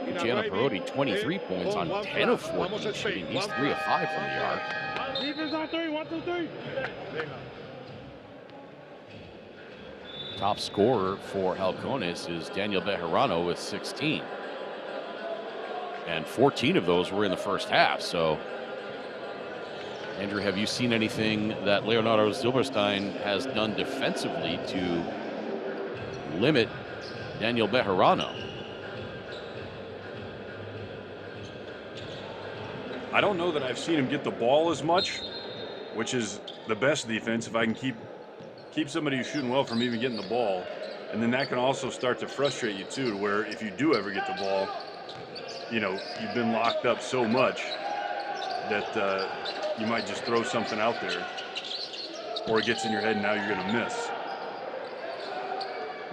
Luciano Perotti, 23 points on 10 of 14 shooting. He's 3 of 5 from the arc. Defense on 3, 1, 2, 3. Top scorer for Halcones is Daniel Bejarano with 16. And 14 of those were in the first half. So, Andrew, have you seen anything that Leonardo Silberstein has done defensively to limit Daniel Bejarano? I don't know that I've seen him get the ball as much, which is the best defense if I can keep somebody who's shooting well from even getting the ball. And then that can also start to frustrate you too, where if you do ever get the ball, you know, you've been locked up so much that you might just throw something out there, or it gets in your head and now you're going to miss.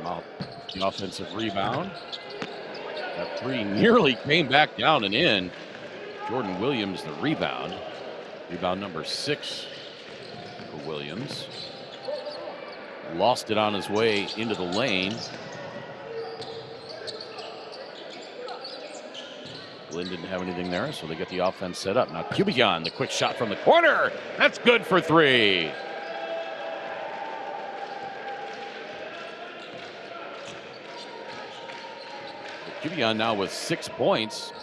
Well, the offensive rebound. That three nearly came back down and in. Jordan Williams, the rebound. Rebound number 6 for Williams. Lost it on his way into the lane. Glenn didn't have anything there, so they get the offense set up. Now Cubion, the quick shot from the corner. That's good for 3. Cubion now with 6 points.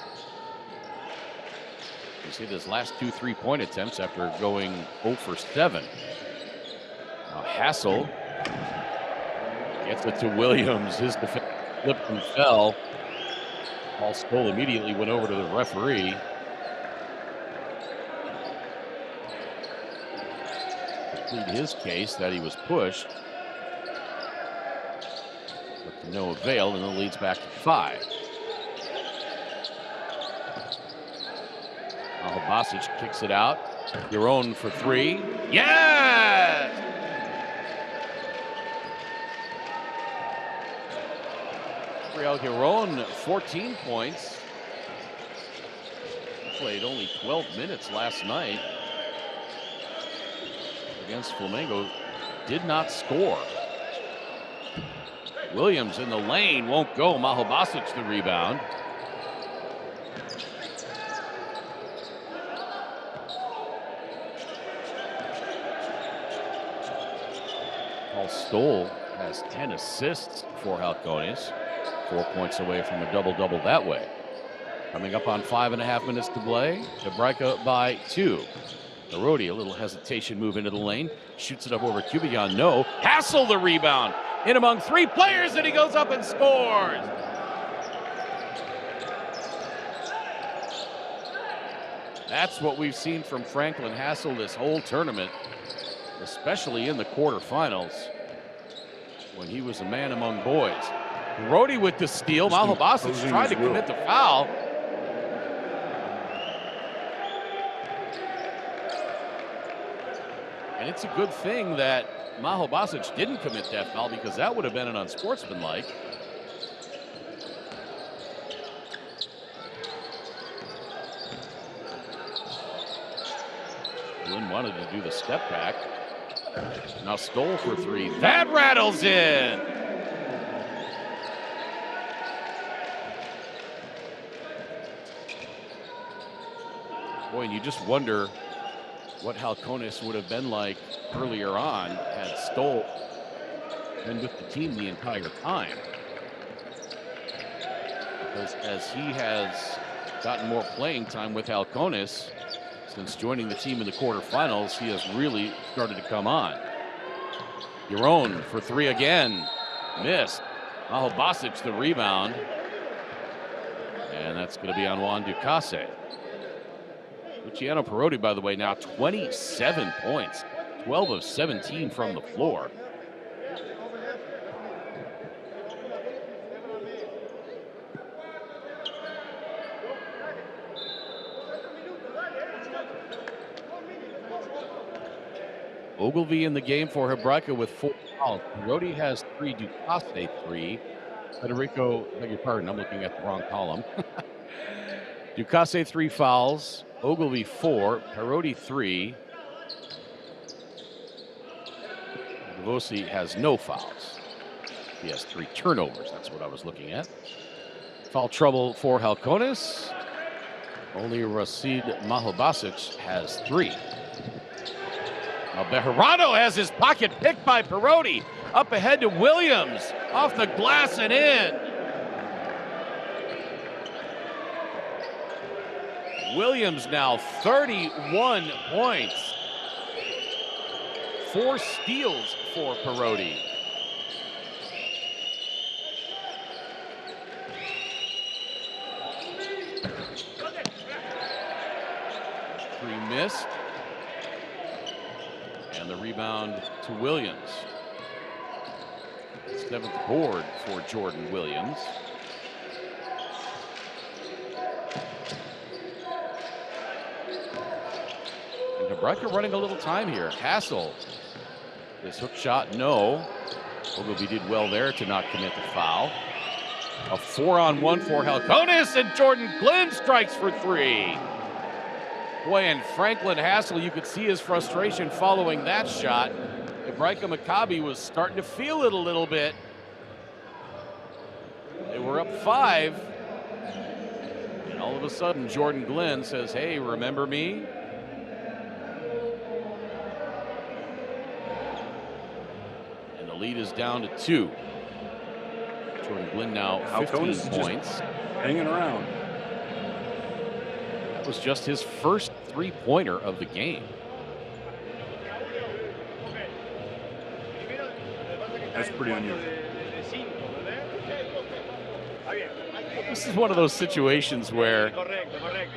You see his last 2 3-point attempts after going 0 for 7. Now Hassel gets it to Williams. His defense slipped and fell. Paul Stoll immediately went over to the referee. To plead his case that he was pushed. But to no avail, and it leads back to 5. Now Basic kicks it out. Your own for 3. Yes! Gabriel Giron, 14 points. Played only 12 minutes last night against Flamengo. Did not score. Williams in the lane, won't go. Maho Basic the rebound. Paul Stoll has 10 assists for Halcones. 4 points away from a double-double that way. Coming up on 5.5 minutes to play. Hebraica by 2. Perotti, a little hesitation move into the lane. Shoots it up over Cubion. No. Hassel the rebound. In among 3 players, and he goes up and scores. That's what we've seen from Franklin Hassel this whole tournament, especially in the quarterfinals when he was a man among boys. Perotti with the steal. Maho Basic tried to commit the foul. And it's a good thing that Maho Basic didn't commit that foul, because that would have been an unsportsmanlike. Glenn wanted to do the step back. Now Stoll for 3. That rattles in. Boy, and you just wonder what Halcones would have been like earlier on had Stoll been with the team the entire time. Because as he has gotten more playing time with Halcones since joining the team in the quarterfinals, he has really started to come on. Your own for 3 again. Missed. Maho Basic the rebound. And that's going to be on Juan Ducasse. Luciano Perotti, by the way, now 27 points, 12 of 17 from the floor. Ogilvy in the game for Hebraica with 4 fouls. Perotti has 3, Ducasse 3. Federico, beg your pardon, I'm looking at the wrong column. Ducasse 3 fouls, Ogilvy 4, Perotti 3. Gavosi has no fouls. He has 3 turnovers. That's what I was looking at. Foul trouble for Halcones. Only Rashid Mahalbasic has 3. Now Bejarano has his pocket picked by Perotti. Up ahead to Williams. Off the glass and in. Williams now 31 points. 4 steals for Perotti. Three missed. And the rebound to Williams. 7th board for Jordan Williams. And Hebraica running a little time here. Hassel. This hook shot, no. Ogilvy did well there to not commit the foul. A 4-on-1 for Halcones, and Jordan Glenn strikes for 3. Boy, and Franklin Hassel, you could see his frustration following that shot. Hebraica Macabi was starting to feel it a little bit. They were up 5. And all of a sudden, Jordan Glenn says, hey, remember me? And the lead is down to 2. Jordan Glenn now 15 points. Hanging around. That was just his first 3-pointer of the game. That's pretty unusual. This is one of those situations where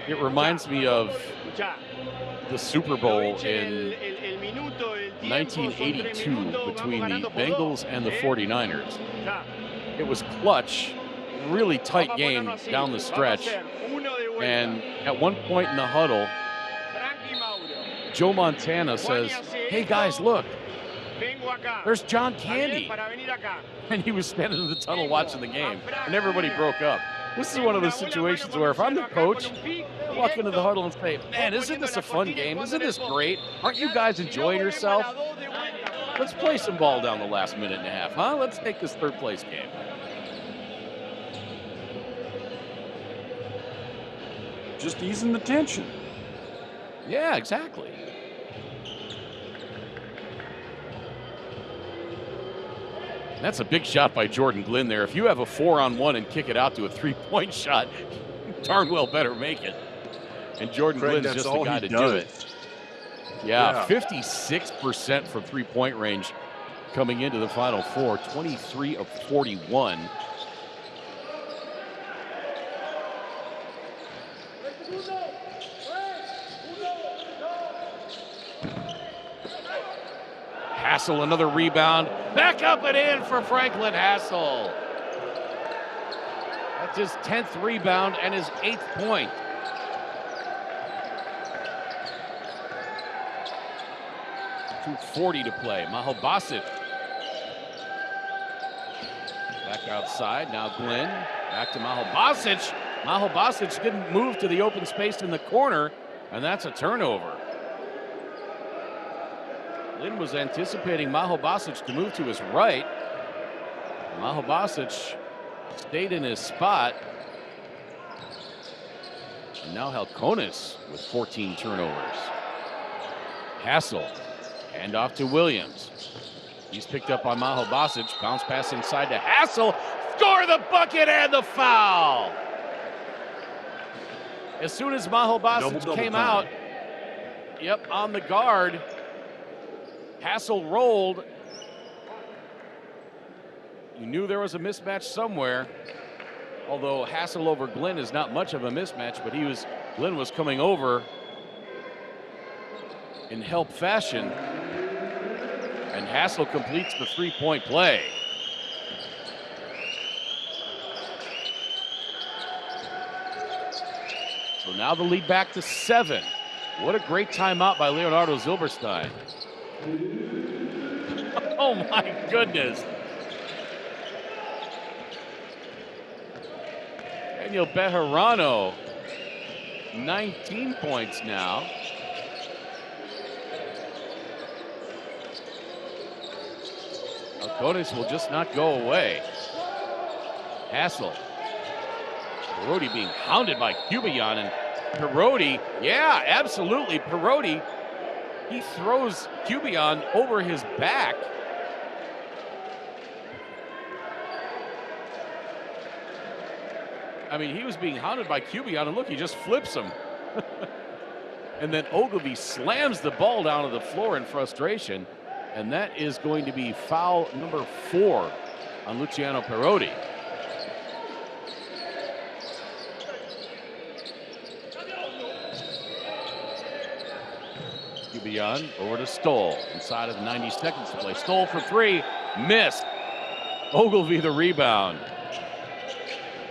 it reminds me of the Super Bowl in 1982 between the Bengals and the 49ers. It was clutch, really tight game down the stretch. And at one point in the huddle, Joe Montana says, hey guys, look, there's John Candy. And he was standing in the tunnel watching the game, and everybody broke up. This is one of those situations where if I'm the coach, I walk into the huddle and say, man, isn't this a fun game? Isn't this great? Aren't you guys enjoying yourself? Let's play some ball down the last minute and a half, huh? Let's take this 3rd place game. Just easing the tension. Yeah, exactly. That's a big shot by Jordan Glenn there. If you have a 4-on-1 and kick it out to a 3-point shot, you darn well better make it. And Jordan Glenn's just the guy to do it. Yeah, 56% from 3-point range coming into the Final Four, 23 of 41. Hassel, another rebound. Back up and in for Franklin Hassel. That's his 10th rebound and his 8th point. .240 to play. Mahalbasic. Back outside. Now Glenn. Back to Mahalbasic. Mahalbasic didn't move to the open space in the corner, and that's a turnover. Glenn was anticipating Mahalbasic to move to his right. Mahalbasic stayed in his spot. And now Halcones with 14 turnovers. Hassel, handoff to Williams. He's picked up by Mahalbasic. Bounce pass inside to Hassel. Score the bucket and the foul. As soon as Mahalbasic came out, on the guard, Hassel rolled. You knew there was a mismatch somewhere. Although Hassel over Glenn is not much of a mismatch, but Glenn was coming over in help fashion. And Hassel completes the three-point play. So now the lead back to 7. What a great timeout by Leonardo Zilberstein. Oh my goodness. Daniel Bejarano, 19 points now. Halcones will just not go away. Hassel. Perotti being hounded by Cubion, and Perotti, yeah, absolutely. Perotti, he throws Cubion over his back. I mean, he was being hounded by Cubion, and look, he just flips him. And then Ogilvy slams the ball down to the floor in frustration, and that is going to be foul number 4 on Luciano Perotti. Cubion over to Stoll, inside of 90 seconds to play. Stoll for 3, missed. Ogilvy the rebound.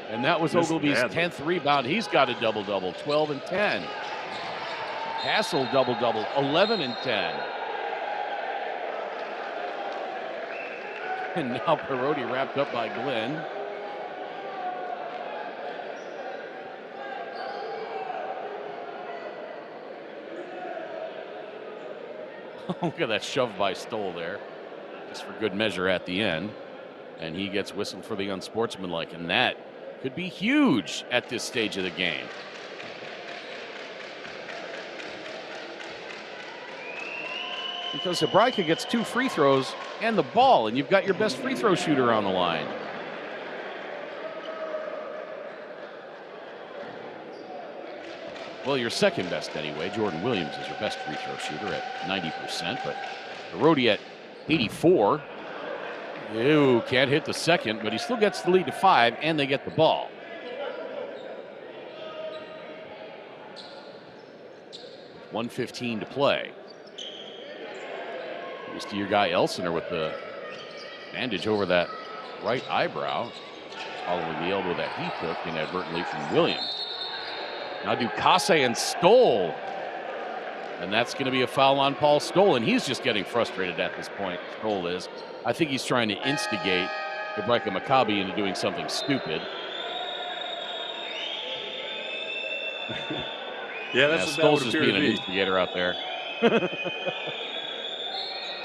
And that was Ogilvy's 10th rebound. He's got a double-double, 12 and 10. Hassel double-double, 11 and 10. And now Perotti wrapped up by Glenn. Look at that shove by Stoll there, just for good measure at the end. And he gets whistled for the unsportsmanlike, and that could be huge at this stage of the game. Because Hebraica gets 2 free throws and the ball, and you've got your best free throw shooter on the line. Well, your second best anyway. Jordan Williams is your best free throw shooter at 90%, but Perotti at 84. Ew, can't hit the second, but he still gets the lead to 5, and they get the ball. .115 to play. You see your guy Elsener with the bandage over that right eyebrow, following the elbow that he took inadvertently from Williams. Now Ducasse and Stoll. And that's going to be a foul on Paul Stoll, and he's just getting frustrated at this point. Stoll is. I think he's trying to instigate Hebraica Macabi into doing something stupid. Yeah, that's Stoll's just being an instigator out there.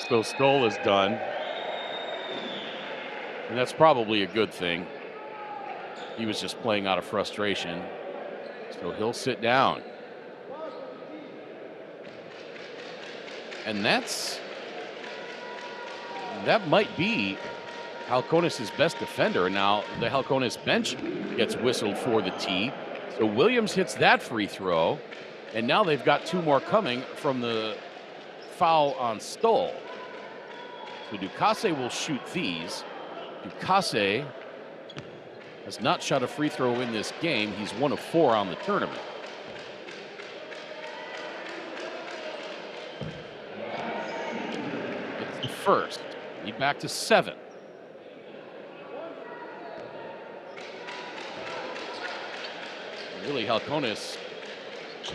So Stoll is done. And that's probably a good thing. He was just playing out of frustration. So he'll sit down. And that might be Halcones' best defender. Now the Halcones bench gets whistled for the tee. So Williams hits that free throw. And now they've got 2 more coming from the foul on Stoll. So Ducasse will shoot these. Ducasse has not shot a free throw in this game. He's 1 of 4 on the tournament. It's the first. Lead back to 7. Really, Halcones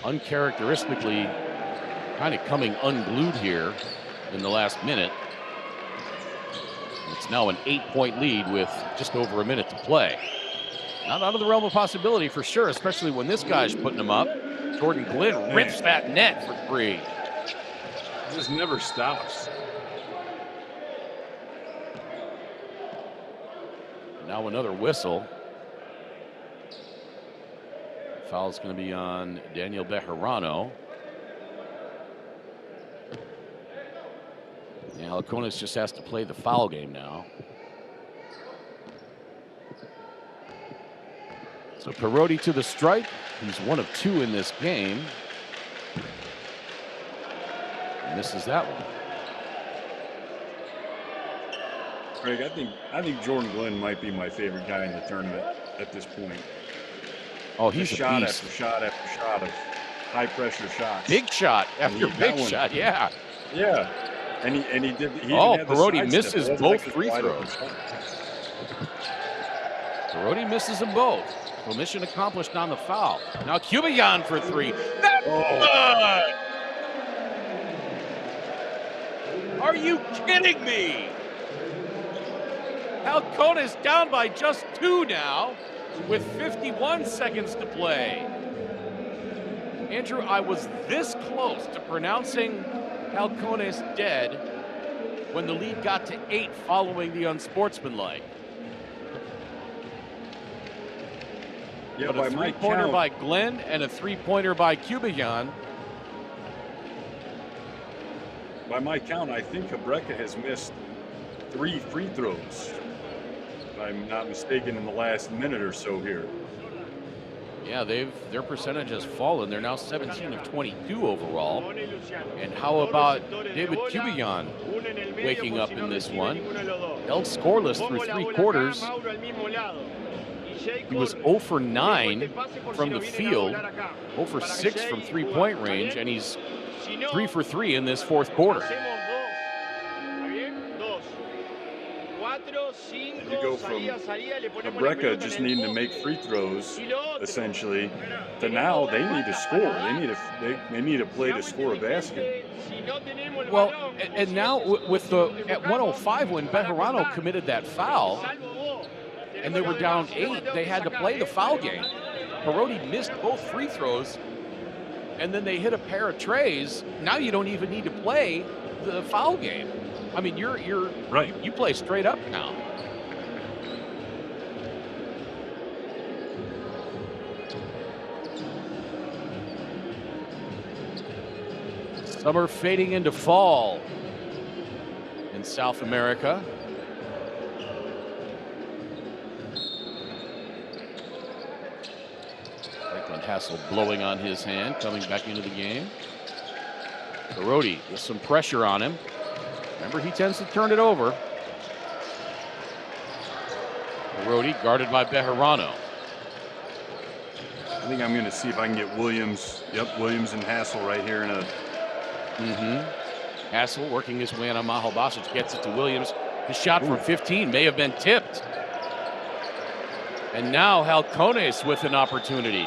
uncharacteristically kind of coming unglued here in the last minute. It's now an 8-point lead with just over a minute to play. Not out of the realm of possibility for sure, especially when this guy's putting them up. Jordan Glenn rips that net for 3. It just never stops. Now another whistle. Foul's going to be on Daniel Bejarano. And Halcones just has to play the foul game now. So Perotti to the stripe. He's 1 of 2 in this game. Misses that one. Craig, I think Jordan Glenn might be my favorite guy in the tournament at this point. Oh, he's a shot beast. after shot after shot of high pressure shots. Big shot And after that big one- shot, yeah. Yeah, and he did. He Oh, even had the Perotti sidestep. misses It wasn't both like it was free wide open throws. shot. Perotti misses them both. So mission accomplished on the foul. Now Cubion for three. That's good! Are you kidding me? Halcones down by just 2 now with 51 seconds to play. Andrew, I was this close to pronouncing Halcones dead when the lead got to 8 following the unsportsmanlike. Yeah, But by a my three-pointer count, by Glenn and a three-pointer by Cubion. by my count, I think Hebraica has missed 3 free throws. If I'm not mistaken, in the last minute or so here. Yeah, their percentage has fallen. They're now 17 of 22 overall. And how about David Cubion waking up in this one? Held scoreless through 3 quarters. He was 0 for 9 from the field, 0 for 6 from three-point range, and he's 3 for 3 in this fourth quarter. You go from Hebraica just needing to make free throws, essentially, to now they need to score. They need a play to score a basket. Well, and now with the at 105 when Bejarano committed that foul, and they were down 8, they had to play the foul game. Perotti missed both free throws, and then they hit a pair of trays. Now you don't even need to play the foul game. I mean, you're Right. You play straight up now. Summer fading into fall in South America. Franklin Hassel blowing on his hand, coming back into the game. Perotti with some pressure on him. Remember, he tends to turn it over. Perotti guarded by Bejarano. I think I'm going to see if I can get Williams. Yep, Williams and Hassel right here in a. Hassel working his way on Maho Basic, gets it to Williams. His shot from 15 may have been tipped. And now Halcones with an opportunity.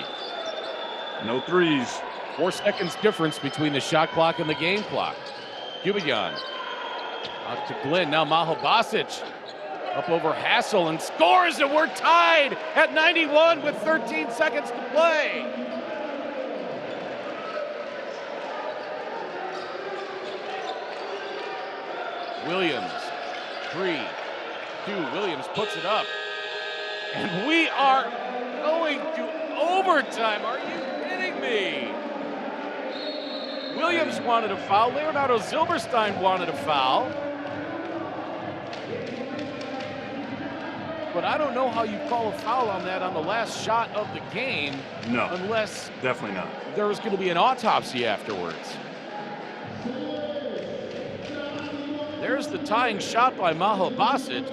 No threes. 4 seconds difference between the shot clock and the game clock. Cubion out to Glenn. Now Maho Basic up over Hassel and scores, and we're tied at 91 with 13 seconds to play. Williams, 3, 2, Williams puts it up. And we are going to overtime. Are you kidding me? Williams wanted a foul. Leonardo Zilberstein wanted a foul. But I don't know how you call a foul on that on the last shot of the game. No. Unless Definitely not. there was going to be an autopsy afterwards. There's the tying shot by Maho Basic.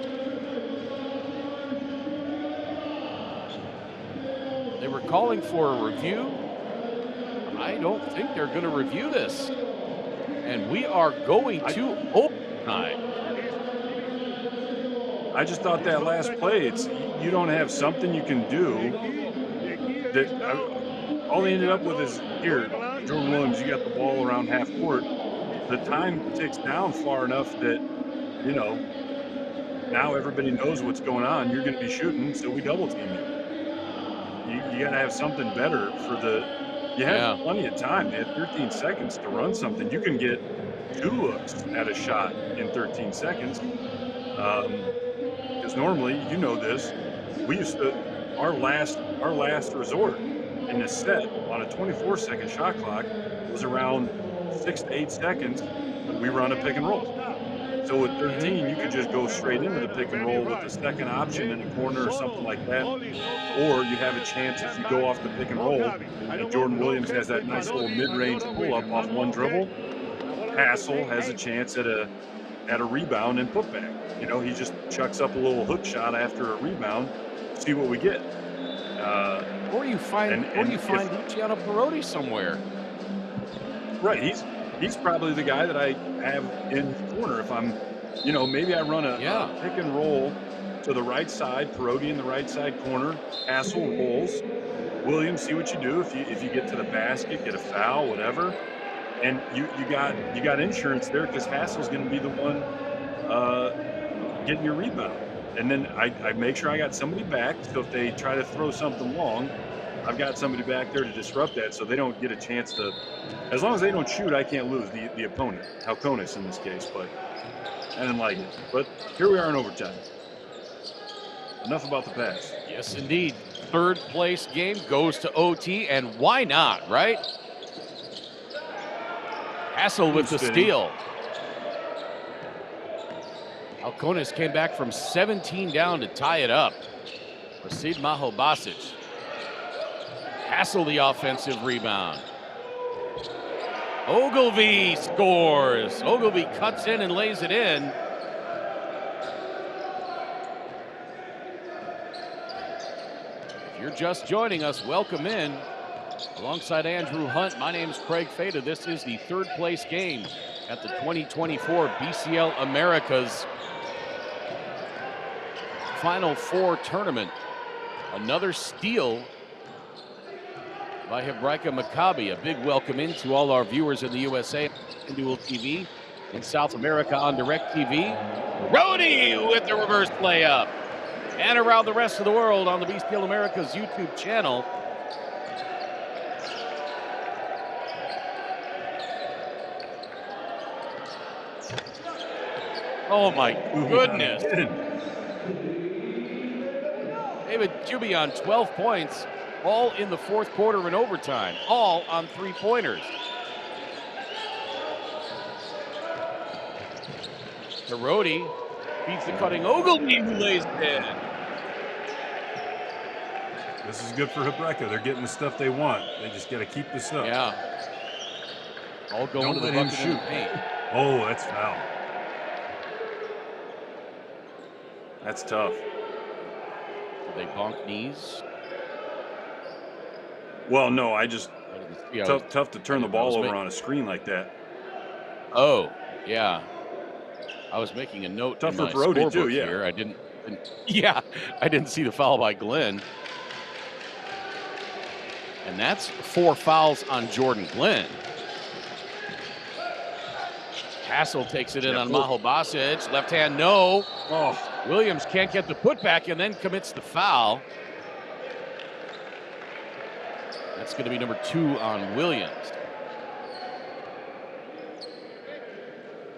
They were calling for a review. I don't think they're going to review this. And we are going to overtime. I just thought that last play, you don't have something you can do that all they ended up with is, here, Jordan Williams, you got the ball around half court. The time ticks down far enough that, now everybody knows what's going on. You're going to be shooting, so we double team you. You got to have something better for you have plenty of time. They had 13 seconds to run something. You can get 2 looks at a shot in 13 seconds. Because normally, this, we used to, our last resort in a set on a 24-second shot clock was around 6 to 8 seconds. We run a pick and roll. So at 13, you could just go straight into the pick and roll with the second option in the corner or something like that. Or you have a chance if you go off the pick and roll, and Jordan Williams has that nice little mid-range pull-up off one dribble. Hassel has a chance at a rebound and putback. He just chucks up a little hook shot after a rebound. See what we get. Or you find Luciano Perotti somewhere. Right, he's probably the guy that I have in the corner if I'm, maybe I run a pick and roll to the right side, Perotti in the right side corner, Hassel rolls, Williams, see what you do. If you get to the basket, get a foul, whatever, and you got insurance there because Hassel's going to be the one getting your rebound, and then I make sure I got somebody back. So if they try to throw something long, I've got somebody back there to disrupt that, so they don't get a chance to. As long as they don't shoot, I can't lose the opponent, Halcones in this case. But I didn't like it. But here we are in overtime. Enough about the pass. Yes, indeed. Third place game goes to OT, and why not, right? Hassel with the steal. Halcones came back from 17 down to tie it up. Rasid Mahobasic. Hassel the offensive rebound. Ogilvy scores. Ogilvy cuts in and lays it in. If you're just joining us, welcome in. Alongside Andrew Hunt, my name is Craig Fada. This is the third place game at the 2024 BCL Americas Final Four tournament. Another steal by Hebraica Macabi. A big welcome in to all our viewers in the USA, in Dual TV, in South America on DirecTV. Rhodey with the reverse layup. And around the rest of the world on the BCL Americas YouTube channel. Oh my goodness. David Cubion, 12 points, all in the fourth quarter in overtime, all on three-pointers. Perotti feeds the cutting Ogilvy, who lays it in. This is good for Hebraica. They're getting the stuff they want. They just got to keep this up. Yeah. All going Don't to the let him bucket shoot. paint. Oh, that's foul. That's tough. Did they bonk knees? Well, no, I just tough to turn the ball over on a screen like that. Oh, yeah. I was making a note Tough in for my Perotti scorebook too, yeah. here. I didn't see the foul by Glenn. And that's 4 fouls on Jordan Glenn. Hassel takes it in on Mahobasic. Left hand, no. Oh. Williams can't get the putback and then commits the foul. That's going to be number 2 on Williams.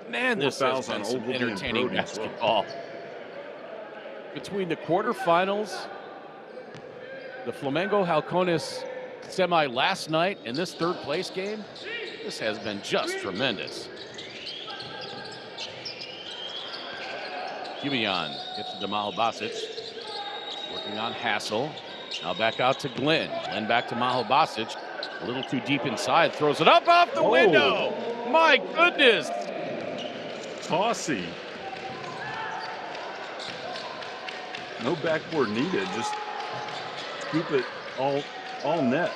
Man, this has been some entertaining basketball. Between the quarterfinals, the Flamengo Halcones semi last night, and this third place game, this has been just tremendous. Cubion gets to Mahobasic, working on Hassel. Now back out to Glenn. Glenn back to Mahobasic. A little too deep inside, throws it up off the window. My goodness. Tossy. No backboard needed. Just scoop it all net.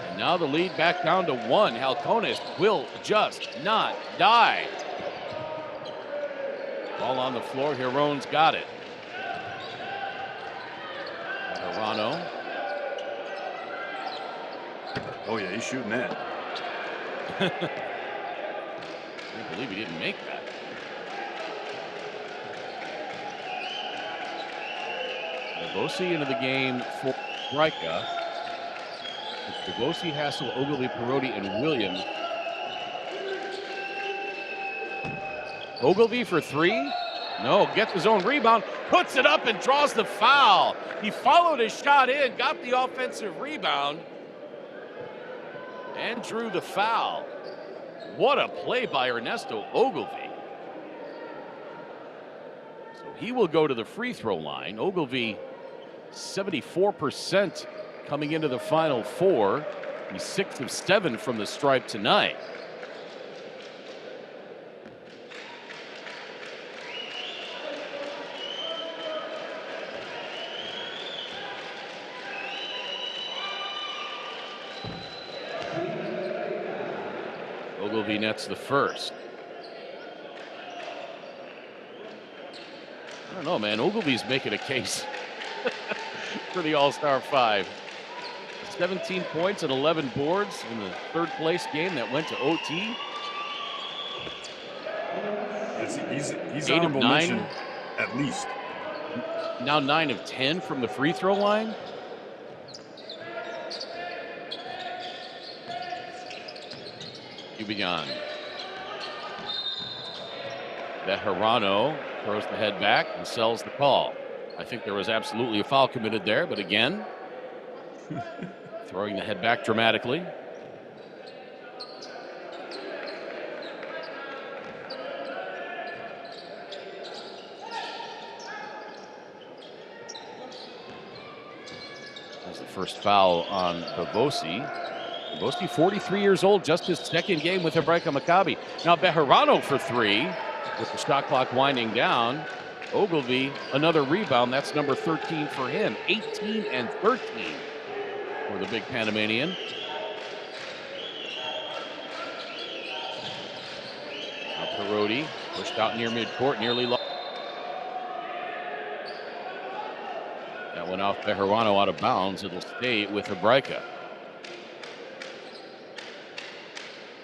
And now the lead back down to 1. Halcones will just not die. Ball on the floor. Hiron's got it. Hirano. Oh yeah, he's shooting that. I can't believe he didn't make that. Devosi into the game for Hebraica. It's Devosi, Hassel, Ogilvy, Perotti, and Williams. Ogilvy for 3. No, gets his own rebound, puts it up and draws the foul. He followed his shot in, got the offensive rebound, and drew the foul. What a play by Ernesto Ogilvy. So he will go to the free throw line. Ogilvy, 74% coming into the Final Four. He's 6 of 7 from the stripe tonight. Ogilvy nets the first. I don't know, man. Ogilvy's making a case for the All-Star 5. 17 points and 11 boards in the third place game that went to OT. He's 8 of honorable 9. mention at least. Now 9 of 10 from the free throw line. Cubion. Bejarano throws the head back and sells the call. I think there was absolutely a foul committed there, but again, throwing the head back dramatically. That's the first foul on Bavosi. Bavosi, 43 years old, just his second game with Hebraica Macabi. Now Bejarano for 3 with the shot clock winding down. Ogilvy, another rebound. That's number 13 for him. 18 and 13 for the big Panamanian. Now Perotti pushed out near midcourt, nearly lost. That went off Bejarano out of bounds. It'll stay with Hebraica.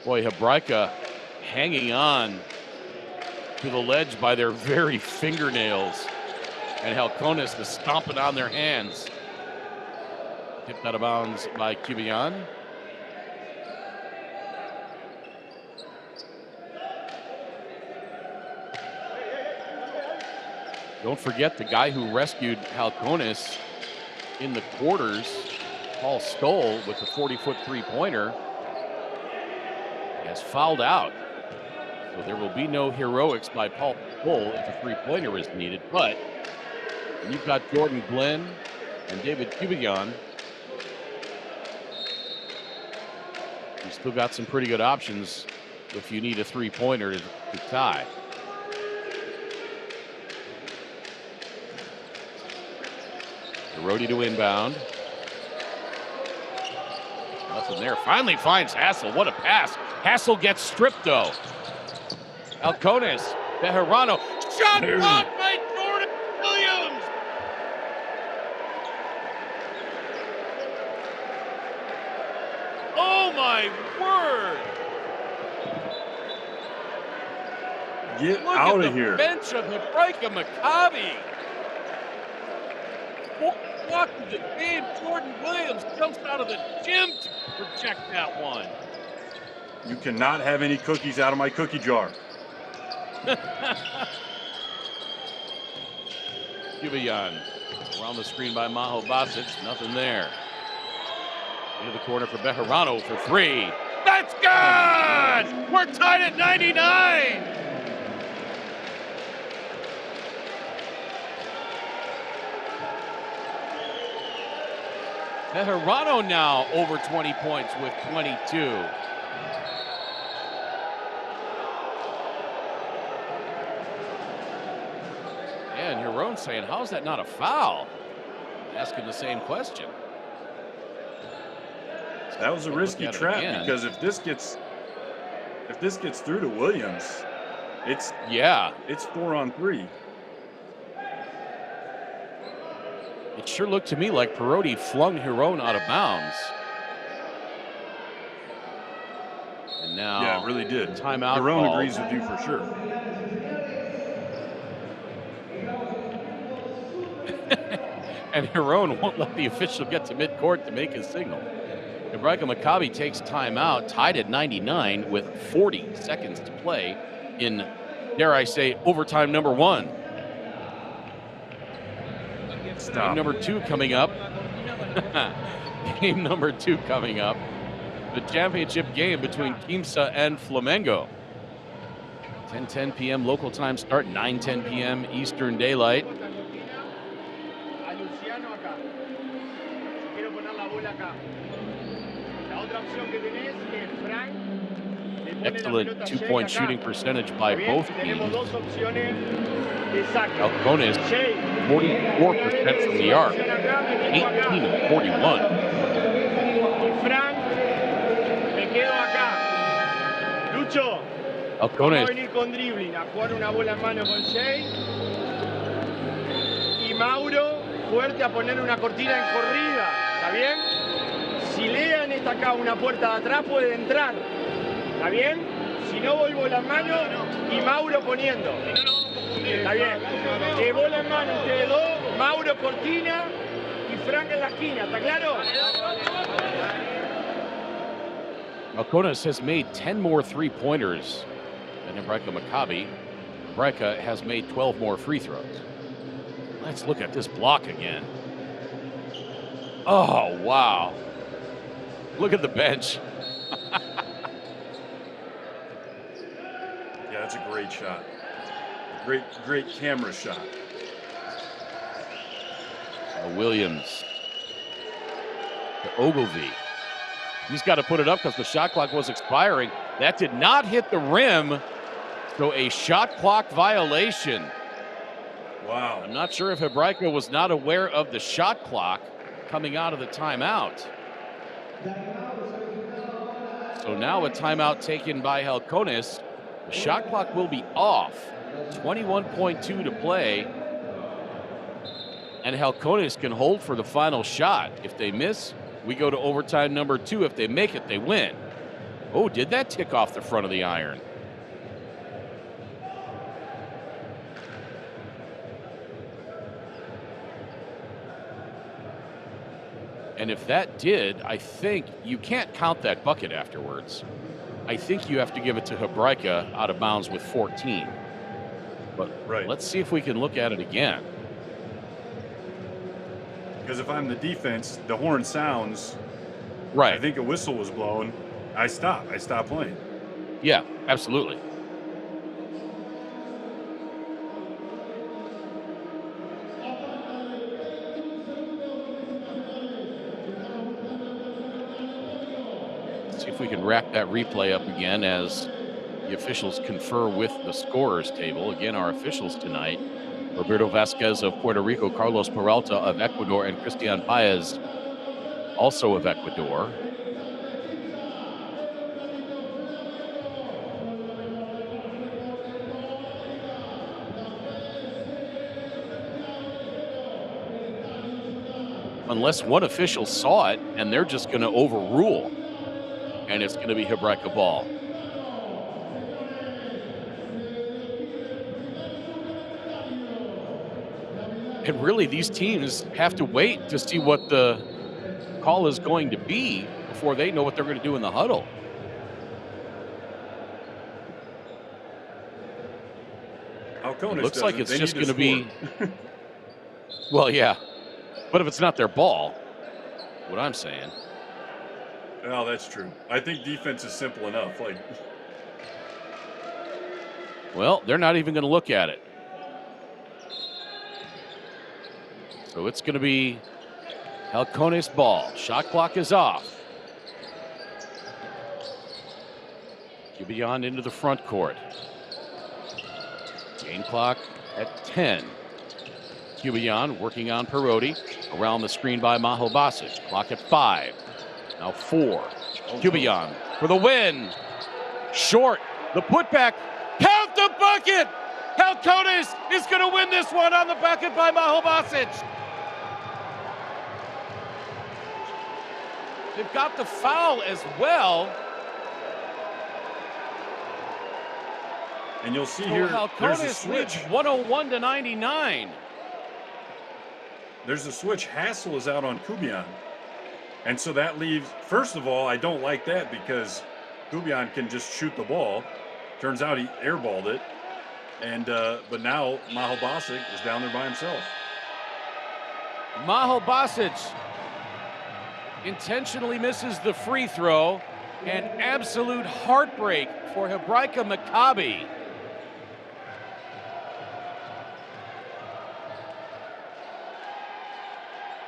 Boy, Hebraica hanging on to the ledge by their very fingernails. And Halcones is stomping on their hands. Tipped out of bounds by Cubion. Don't forget the guy who rescued Halcones in the quarters, Paul Stoll, with the 40-foot three-pointer, has fouled out. So there will be no heroics by Paul Stoll if a three-pointer is needed. But you've got Jordan Glenn and David Cubion. You've still got some pretty good options if you need a three-pointer to tie. Perotti to inbound. Nothing there. Finally finds Hassel. What a pass. Hassel gets stripped, though. Halcones, Bejarano. Shot blocked by Jordan Williams. Oh, my word. Get Look out at of the here. bench of Hebraica Macabi. Walk of the game, Jordan Williams jumps out of the gym to reject that one. You cannot have any cookies out of my cookie jar. Cubion around the screen by Maho Basic, nothing there. Into the corner for Bejarano for 3. That's good! We're tied at 99! Bejarano now over 20 points with 22. And Hiron saying, how's that not a foul? Asking the same question. That was a risky trap because if this gets through to Williams, it's 4-on-3. It sure looked to me like Perotti flung Hiron out of bounds. And now, yeah, it really did. Timeout. Hiron agrees with you for sure. And Hiron won't let the official get to midcourt to make his signal. Hebraica Macabi takes timeout, tied at 99 with 40 seconds to play in, dare I say, overtime number 1. Game number 2 coming up. Game number 2 coming up. The championship game between Quimsa and Flamengo. 10:10 p.m. local time start, 9:10 p.m. Eastern Daylight. Excellent 2-point shooting percentage by both teams. Halcones, 44% from the arc, 18 of 41. Lucho, vamos a Halcones. venir con dribbling, a jugar una bola en mano con Jay. Y Mauro, fuerte a poner una cortina en corrida. ¿Está bien? Si Lean está acá una puerta de atrás, puede entrar. ¿Está bien? Si no, voy bola en mano y Mauro poniendo. ¿Está bien? Que bola en mano ustedes dos, Mauro cortina y Frank en la esquina. ¿Está claro? Halcones has made 10 more three-pointers than Hebraica Macabi. Hebraica has made 12 more free throws. Let's look at this block again. Oh, wow. Look at the bench. Yeah, that's a great shot. Great camera shot. Williams to Ogilvy. He's got to put it up because the shot clock was expiring. That did not hit the rim. So a shot clock violation. Wow. I'm not sure if Hebraica was not aware of the shot clock coming out of the timeout. So now a timeout taken by Halcones. The shot clock will be off. 21.2 to play. And Halcones can hold for the final shot. If they miss, we go to overtime number 2. If they make it, they win. Oh, did that tick off the front of the iron? And if that did, I think you can't count that bucket afterwards. I think you have to give it to Hebraica out of bounds with 14. But let's see if we can look at it again. Because if I'm the defense, the horn sounds. Right. I think a whistle was blown. I stop playing. Yeah, absolutely. See if we can rack that replay up again as the officials confer with the scorers table. Again, our officials tonight: Roberto Vasquez of Puerto Rico, Carlos Peralta of Ecuador, and Cristian Paez, also of Ecuador. Unless one official saw it and they're just going to overrule, and it's going to be Hebraica ball. And really, these teams have to wait to see what the call is going to be before they know what they're going to do in the huddle. Halcones It looks like it's They just need going to score. be. Well, yeah. But if it's not their ball, what I'm saying. Well, that's true. I think defense is simple enough. Like, well, they're not even going to look at it. So it's going to be Halcones ball. Shot clock is off. Cubion into the front court. Game clock at 10. Cubion working on Perotti. Around the screen by Maho Basic. Clock at 5. Now 4. Cubion for the win. Short. The putback. Count the bucket. Halcones is going to win this one on the bucket by Maho Basic. They've got the foul as well. and you'll see So here, there's a Halcones switch. leads 101-99. There's a switch. Hassel is out on Cubion. And so that leaves, first of all, I don't like that because Cubion can just shoot the ball. Turns out he airballed it. And but now Maho Basic is down there by himself. Maho Basic intentionally misses the free throw. An absolute heartbreak for Hebraica Macabi.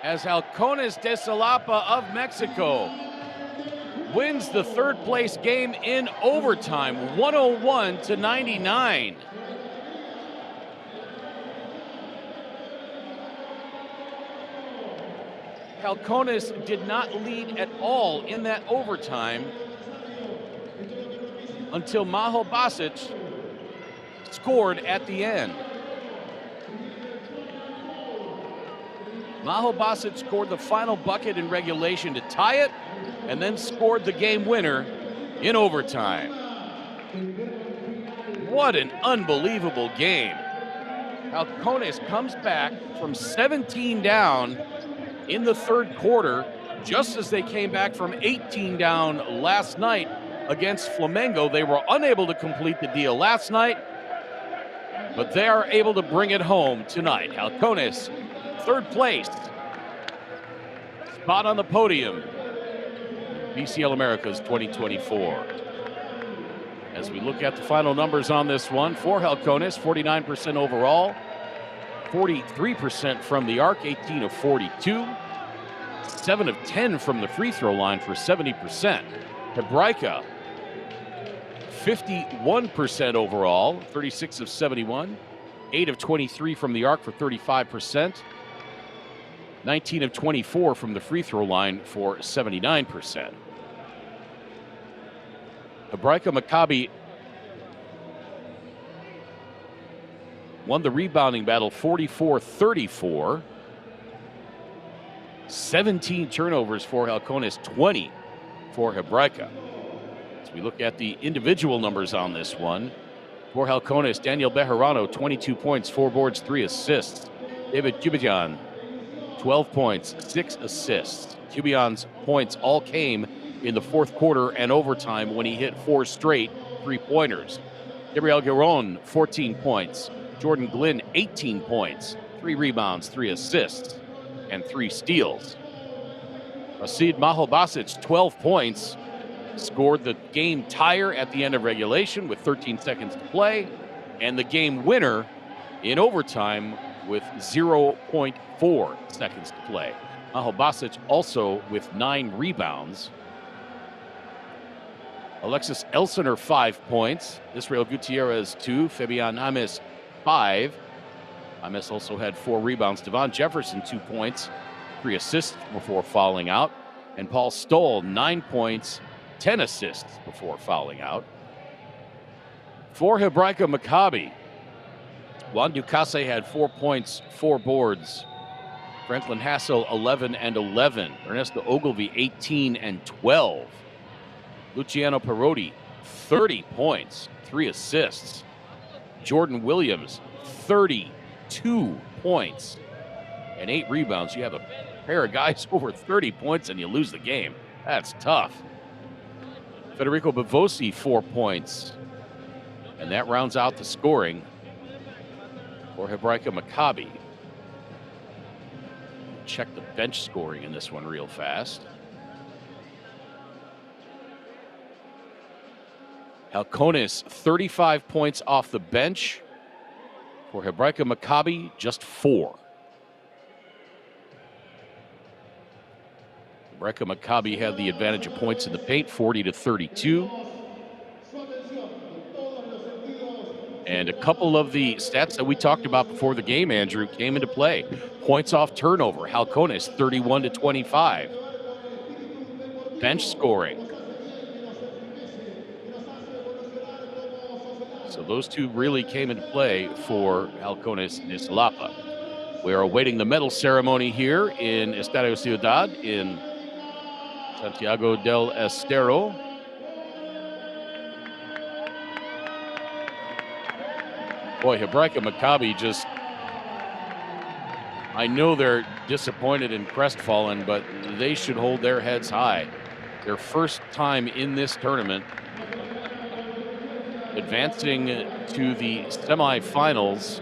As Halcones de Xalapa of Mexico wins the third place game in overtime, 101-99. Halcones did not lead at all in that overtime until Maho Basic scored at the end. Maho Basic scored the final bucket in regulation to tie it, and then scored the game winner in overtime. What an unbelievable game. Halcones comes back from 17 down in the third quarter, just as they came back from 18 down last night against Flamengo. They were unable to complete the deal last night, but they are able to bring it home tonight. Halcones, third place, spot on the podium, BCL Americas 2024. As we look at the final numbers on this one, for Halcones, 49% overall, 43% from the arc, 18 of 42, 7 of 10 from the free throw line for 70%. Hebraica, 51% overall, 36 of 71, 8 of 23 from the arc for 35%, 19 of 24 from the free throw line for 79%. Hebraica Macabi won the rebounding battle 44-34. 17 turnovers for Halcones, 20 for Hebraica. As we look at the individual numbers on this one, for Halcones, Daniel Bejarano, 22 points, 4 boards, 3 assists. David Cubian, 12 points, 6 assists. Cubian's points all came in the fourth quarter and overtime when he hit 4 straight three-pointers. Gabriel Giron, 14 points. Jordan Glynn, 18 points, 3 rebounds, 3 assists, and 3 steals. Asid Maho Basic, 12 points, scored the game tire at the end of regulation with 13 seconds to play, and the game winner in overtime with 0.4 seconds to play. Maho Basic also with 9 rebounds. Alexis Elsener, 5 points. Israel Gutierrez, 2. Fabian Ames, 5. Ames also had 4 rebounds. Devon Jefferson, 2 points, 3 assists before fouling out. And Paul Stoll, 9 points, 10 assists before fouling out. For Hebraica Macabi, Juan Ducase had 4 points, 4 boards. Franklin Hassel, 11 and 11. Ernesto Ogilvy, 18 and 12. Luciano Perotti, 30 points, 3 assists. Jordan Williams, 32 points and 8 rebounds. You have a pair of guys over 30 points and you lose the game. That's tough. Federico Bavosi, 4 points. And that rounds out the scoring for Hebraica Macabi. Check the bench scoring in this one real fast. Halcones, 35 points off the bench. For Hebraica Macabi, just 4. Hebraica Macabi had the advantage of points in the paint, 40-32. And a couple of the stats that we talked about before the game, Andrew, came into play. Points off turnover, Halcones, 31-25. Bench scoring. So those two really came into play for Halcones de Xalapa. We are awaiting the medal ceremony here in Estadio Ciudad in Santiago del Estero. Boy, Hebraica Macabi just, I know they're disappointed and crestfallen, but they should hold their heads high. Their first time in this tournament, advancing to the semifinals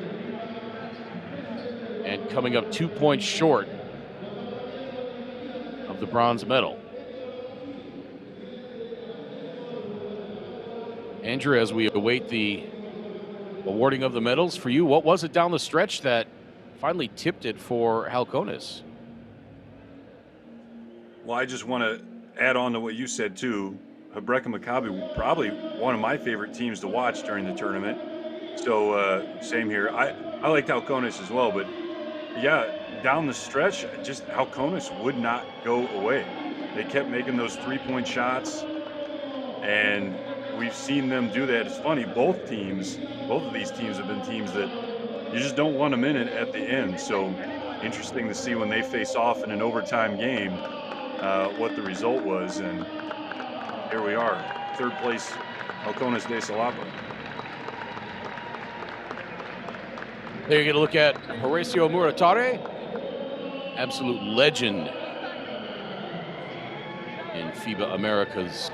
and coming up 2 points short of the bronze medal. Andrew, as we await the awarding of the medals for you, what was it down the stretch that finally tipped it for Halcones? Well, I just want to add on to what you said too. Hebraica Macabi, probably one of my favorite teams to watch during the tournament. So same here. I liked Halcones as well, but yeah, down the stretch, just Halcones would not go away. They kept making those 3-point shots, and we've seen them do that. It's funny, both of these teams have been teams that you just don't want them in it at the end. So interesting to see when they face off in an overtime game, what the result was. And here we are, third place, Halcones de Xalapa. There you get a look at Horacio Muratare, absolute legend in FIBA America's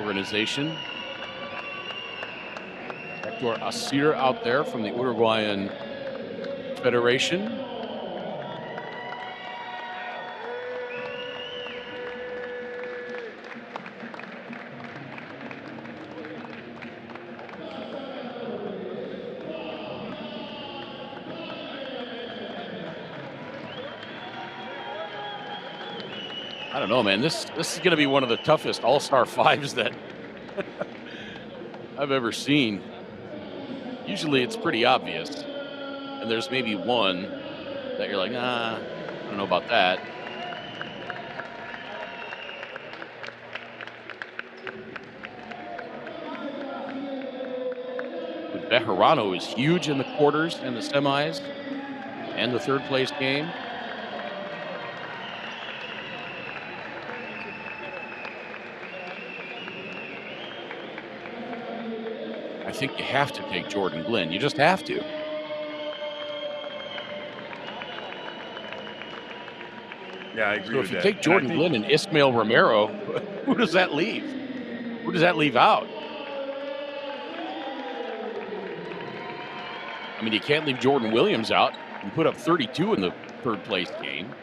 organization. Hector Asir out there from the Uruguayan Federation. I don't know, man. This is going to be one of the toughest All-Star fives that I've ever seen. Usually it's pretty obvious, and there's maybe one that you're like, I don't know about that. But Bejarano is huge in the quarters and the semis and the third place game. I think you have to take Jordan Glenn. You just have to. Yeah, I agree So with if you that. take Jordan Glenn and Ismael Romero, who does that leave? Who does that leave out? I mean, you can't leave Jordan Williams out. He put up 32 in the third place game.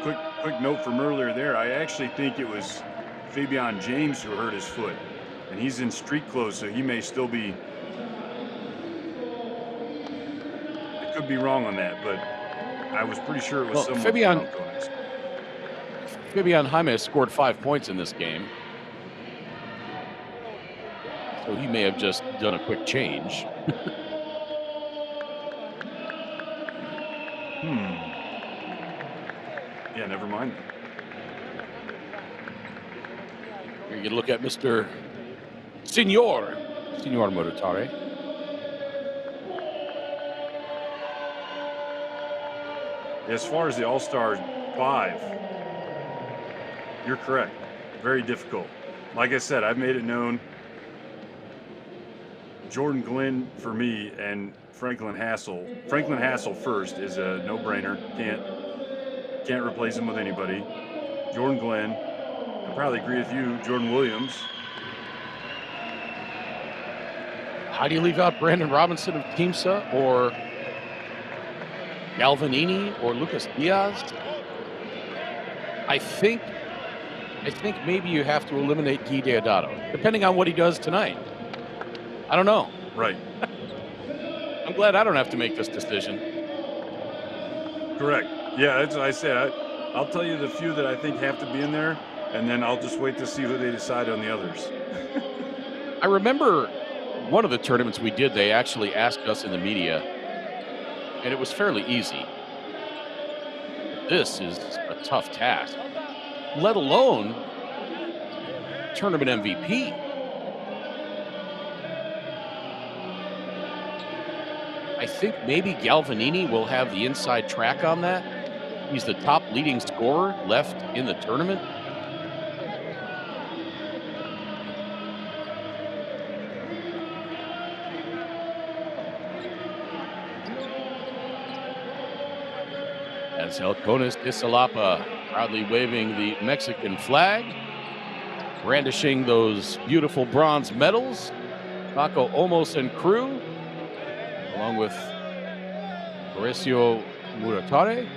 Quick note from earlier there. I actually think it was Fabian James who hurt his foot, and he's in street clothes, so he may still be. I could be wrong on that, but I was pretty sure it was someone. Fabian Jaime scored 5 points in this game, so he may have just done a quick change. Yeah, never mind. Here you look at Mr. Senor Muratare. As far as the All-Star 5, you're correct. Very difficult. Like I said, I've made it known. Jordan Glenn for me and Franklin Hassel. Franklin Hassel first is a no-brainer. Can't replace him with anybody. Jordan Glenn. I probably agree with you. Jordan Williams. How do you leave out Brandon Robinson of Teamsa or Galvanini or Lucas Diaz? I think maybe you have to eliminate Guy Deodato, depending on what he does tonight. I don't know. Right. I'm glad I don't have to make this decision. Correct. Yeah, that's what I said. I'll tell you the few that I think have to be in there, and then I'll just wait to see who they decide on the others. I remember one of the tournaments we did, they actually asked us in the media, and it was fairly easy. This is a tough task, let alone tournament MVP. I think maybe Galvanini will have the inside track on that. He's the top leading scorer left in the tournament. As Halcones de Xalapa proudly waving the Mexican flag, brandishing those beautiful bronze medals, Paco Olmos and crew, along with Horacio Muratare,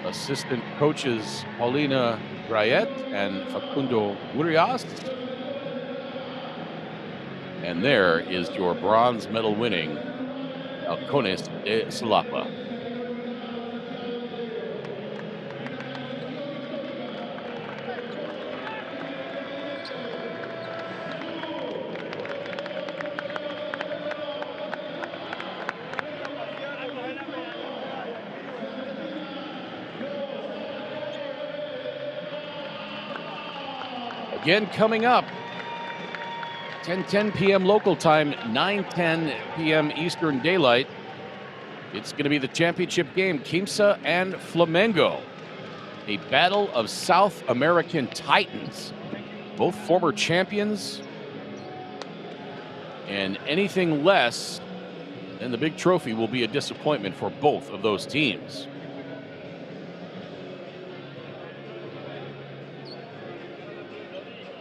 assistant coaches Paulina Grayet and Facundo Urias. And there is your bronze medal winning Halcones de Xalapa. Again, coming up, 10:10 p.m. local time, 9:10 p.m. Eastern Daylight. It's going to be the championship game, Quimsa and Flamengo. A battle of South American titans. Both former champions. And anything less than the big trophy will be a disappointment for both of those teams.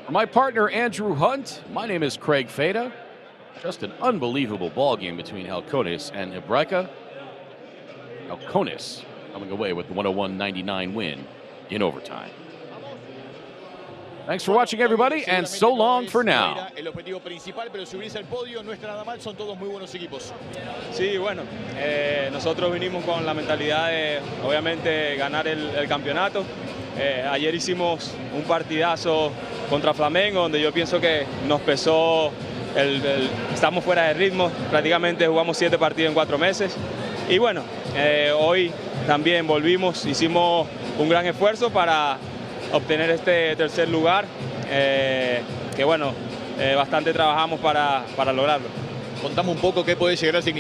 For my partner, Andrew Hunt, my name is Craig Feda. Just an unbelievable ball game between Halcones and Hebraica. Halcones coming away with the 101-99 win in overtime. Thanks for watching, everybody, and so long for now. El objetivo principal, pero subirse al podio no está nada mal, son todos muy buenos equipos. Sí, bueno, nosotros vinimos con la mentalidad de, obviamente, ganar el campeonato. Ayer hicimos un partidazo contra Flamengo, donde yo pienso que nos pesó, estamos fuera de ritmo, prácticamente jugamos 7 partidos en 4 meses. Y bueno, hoy también volvimos, hicimos un gran esfuerzo para obtener este tercer lugar, que bueno, bastante trabajamos para lograrlo. Contame un poco qué puede llegar a significar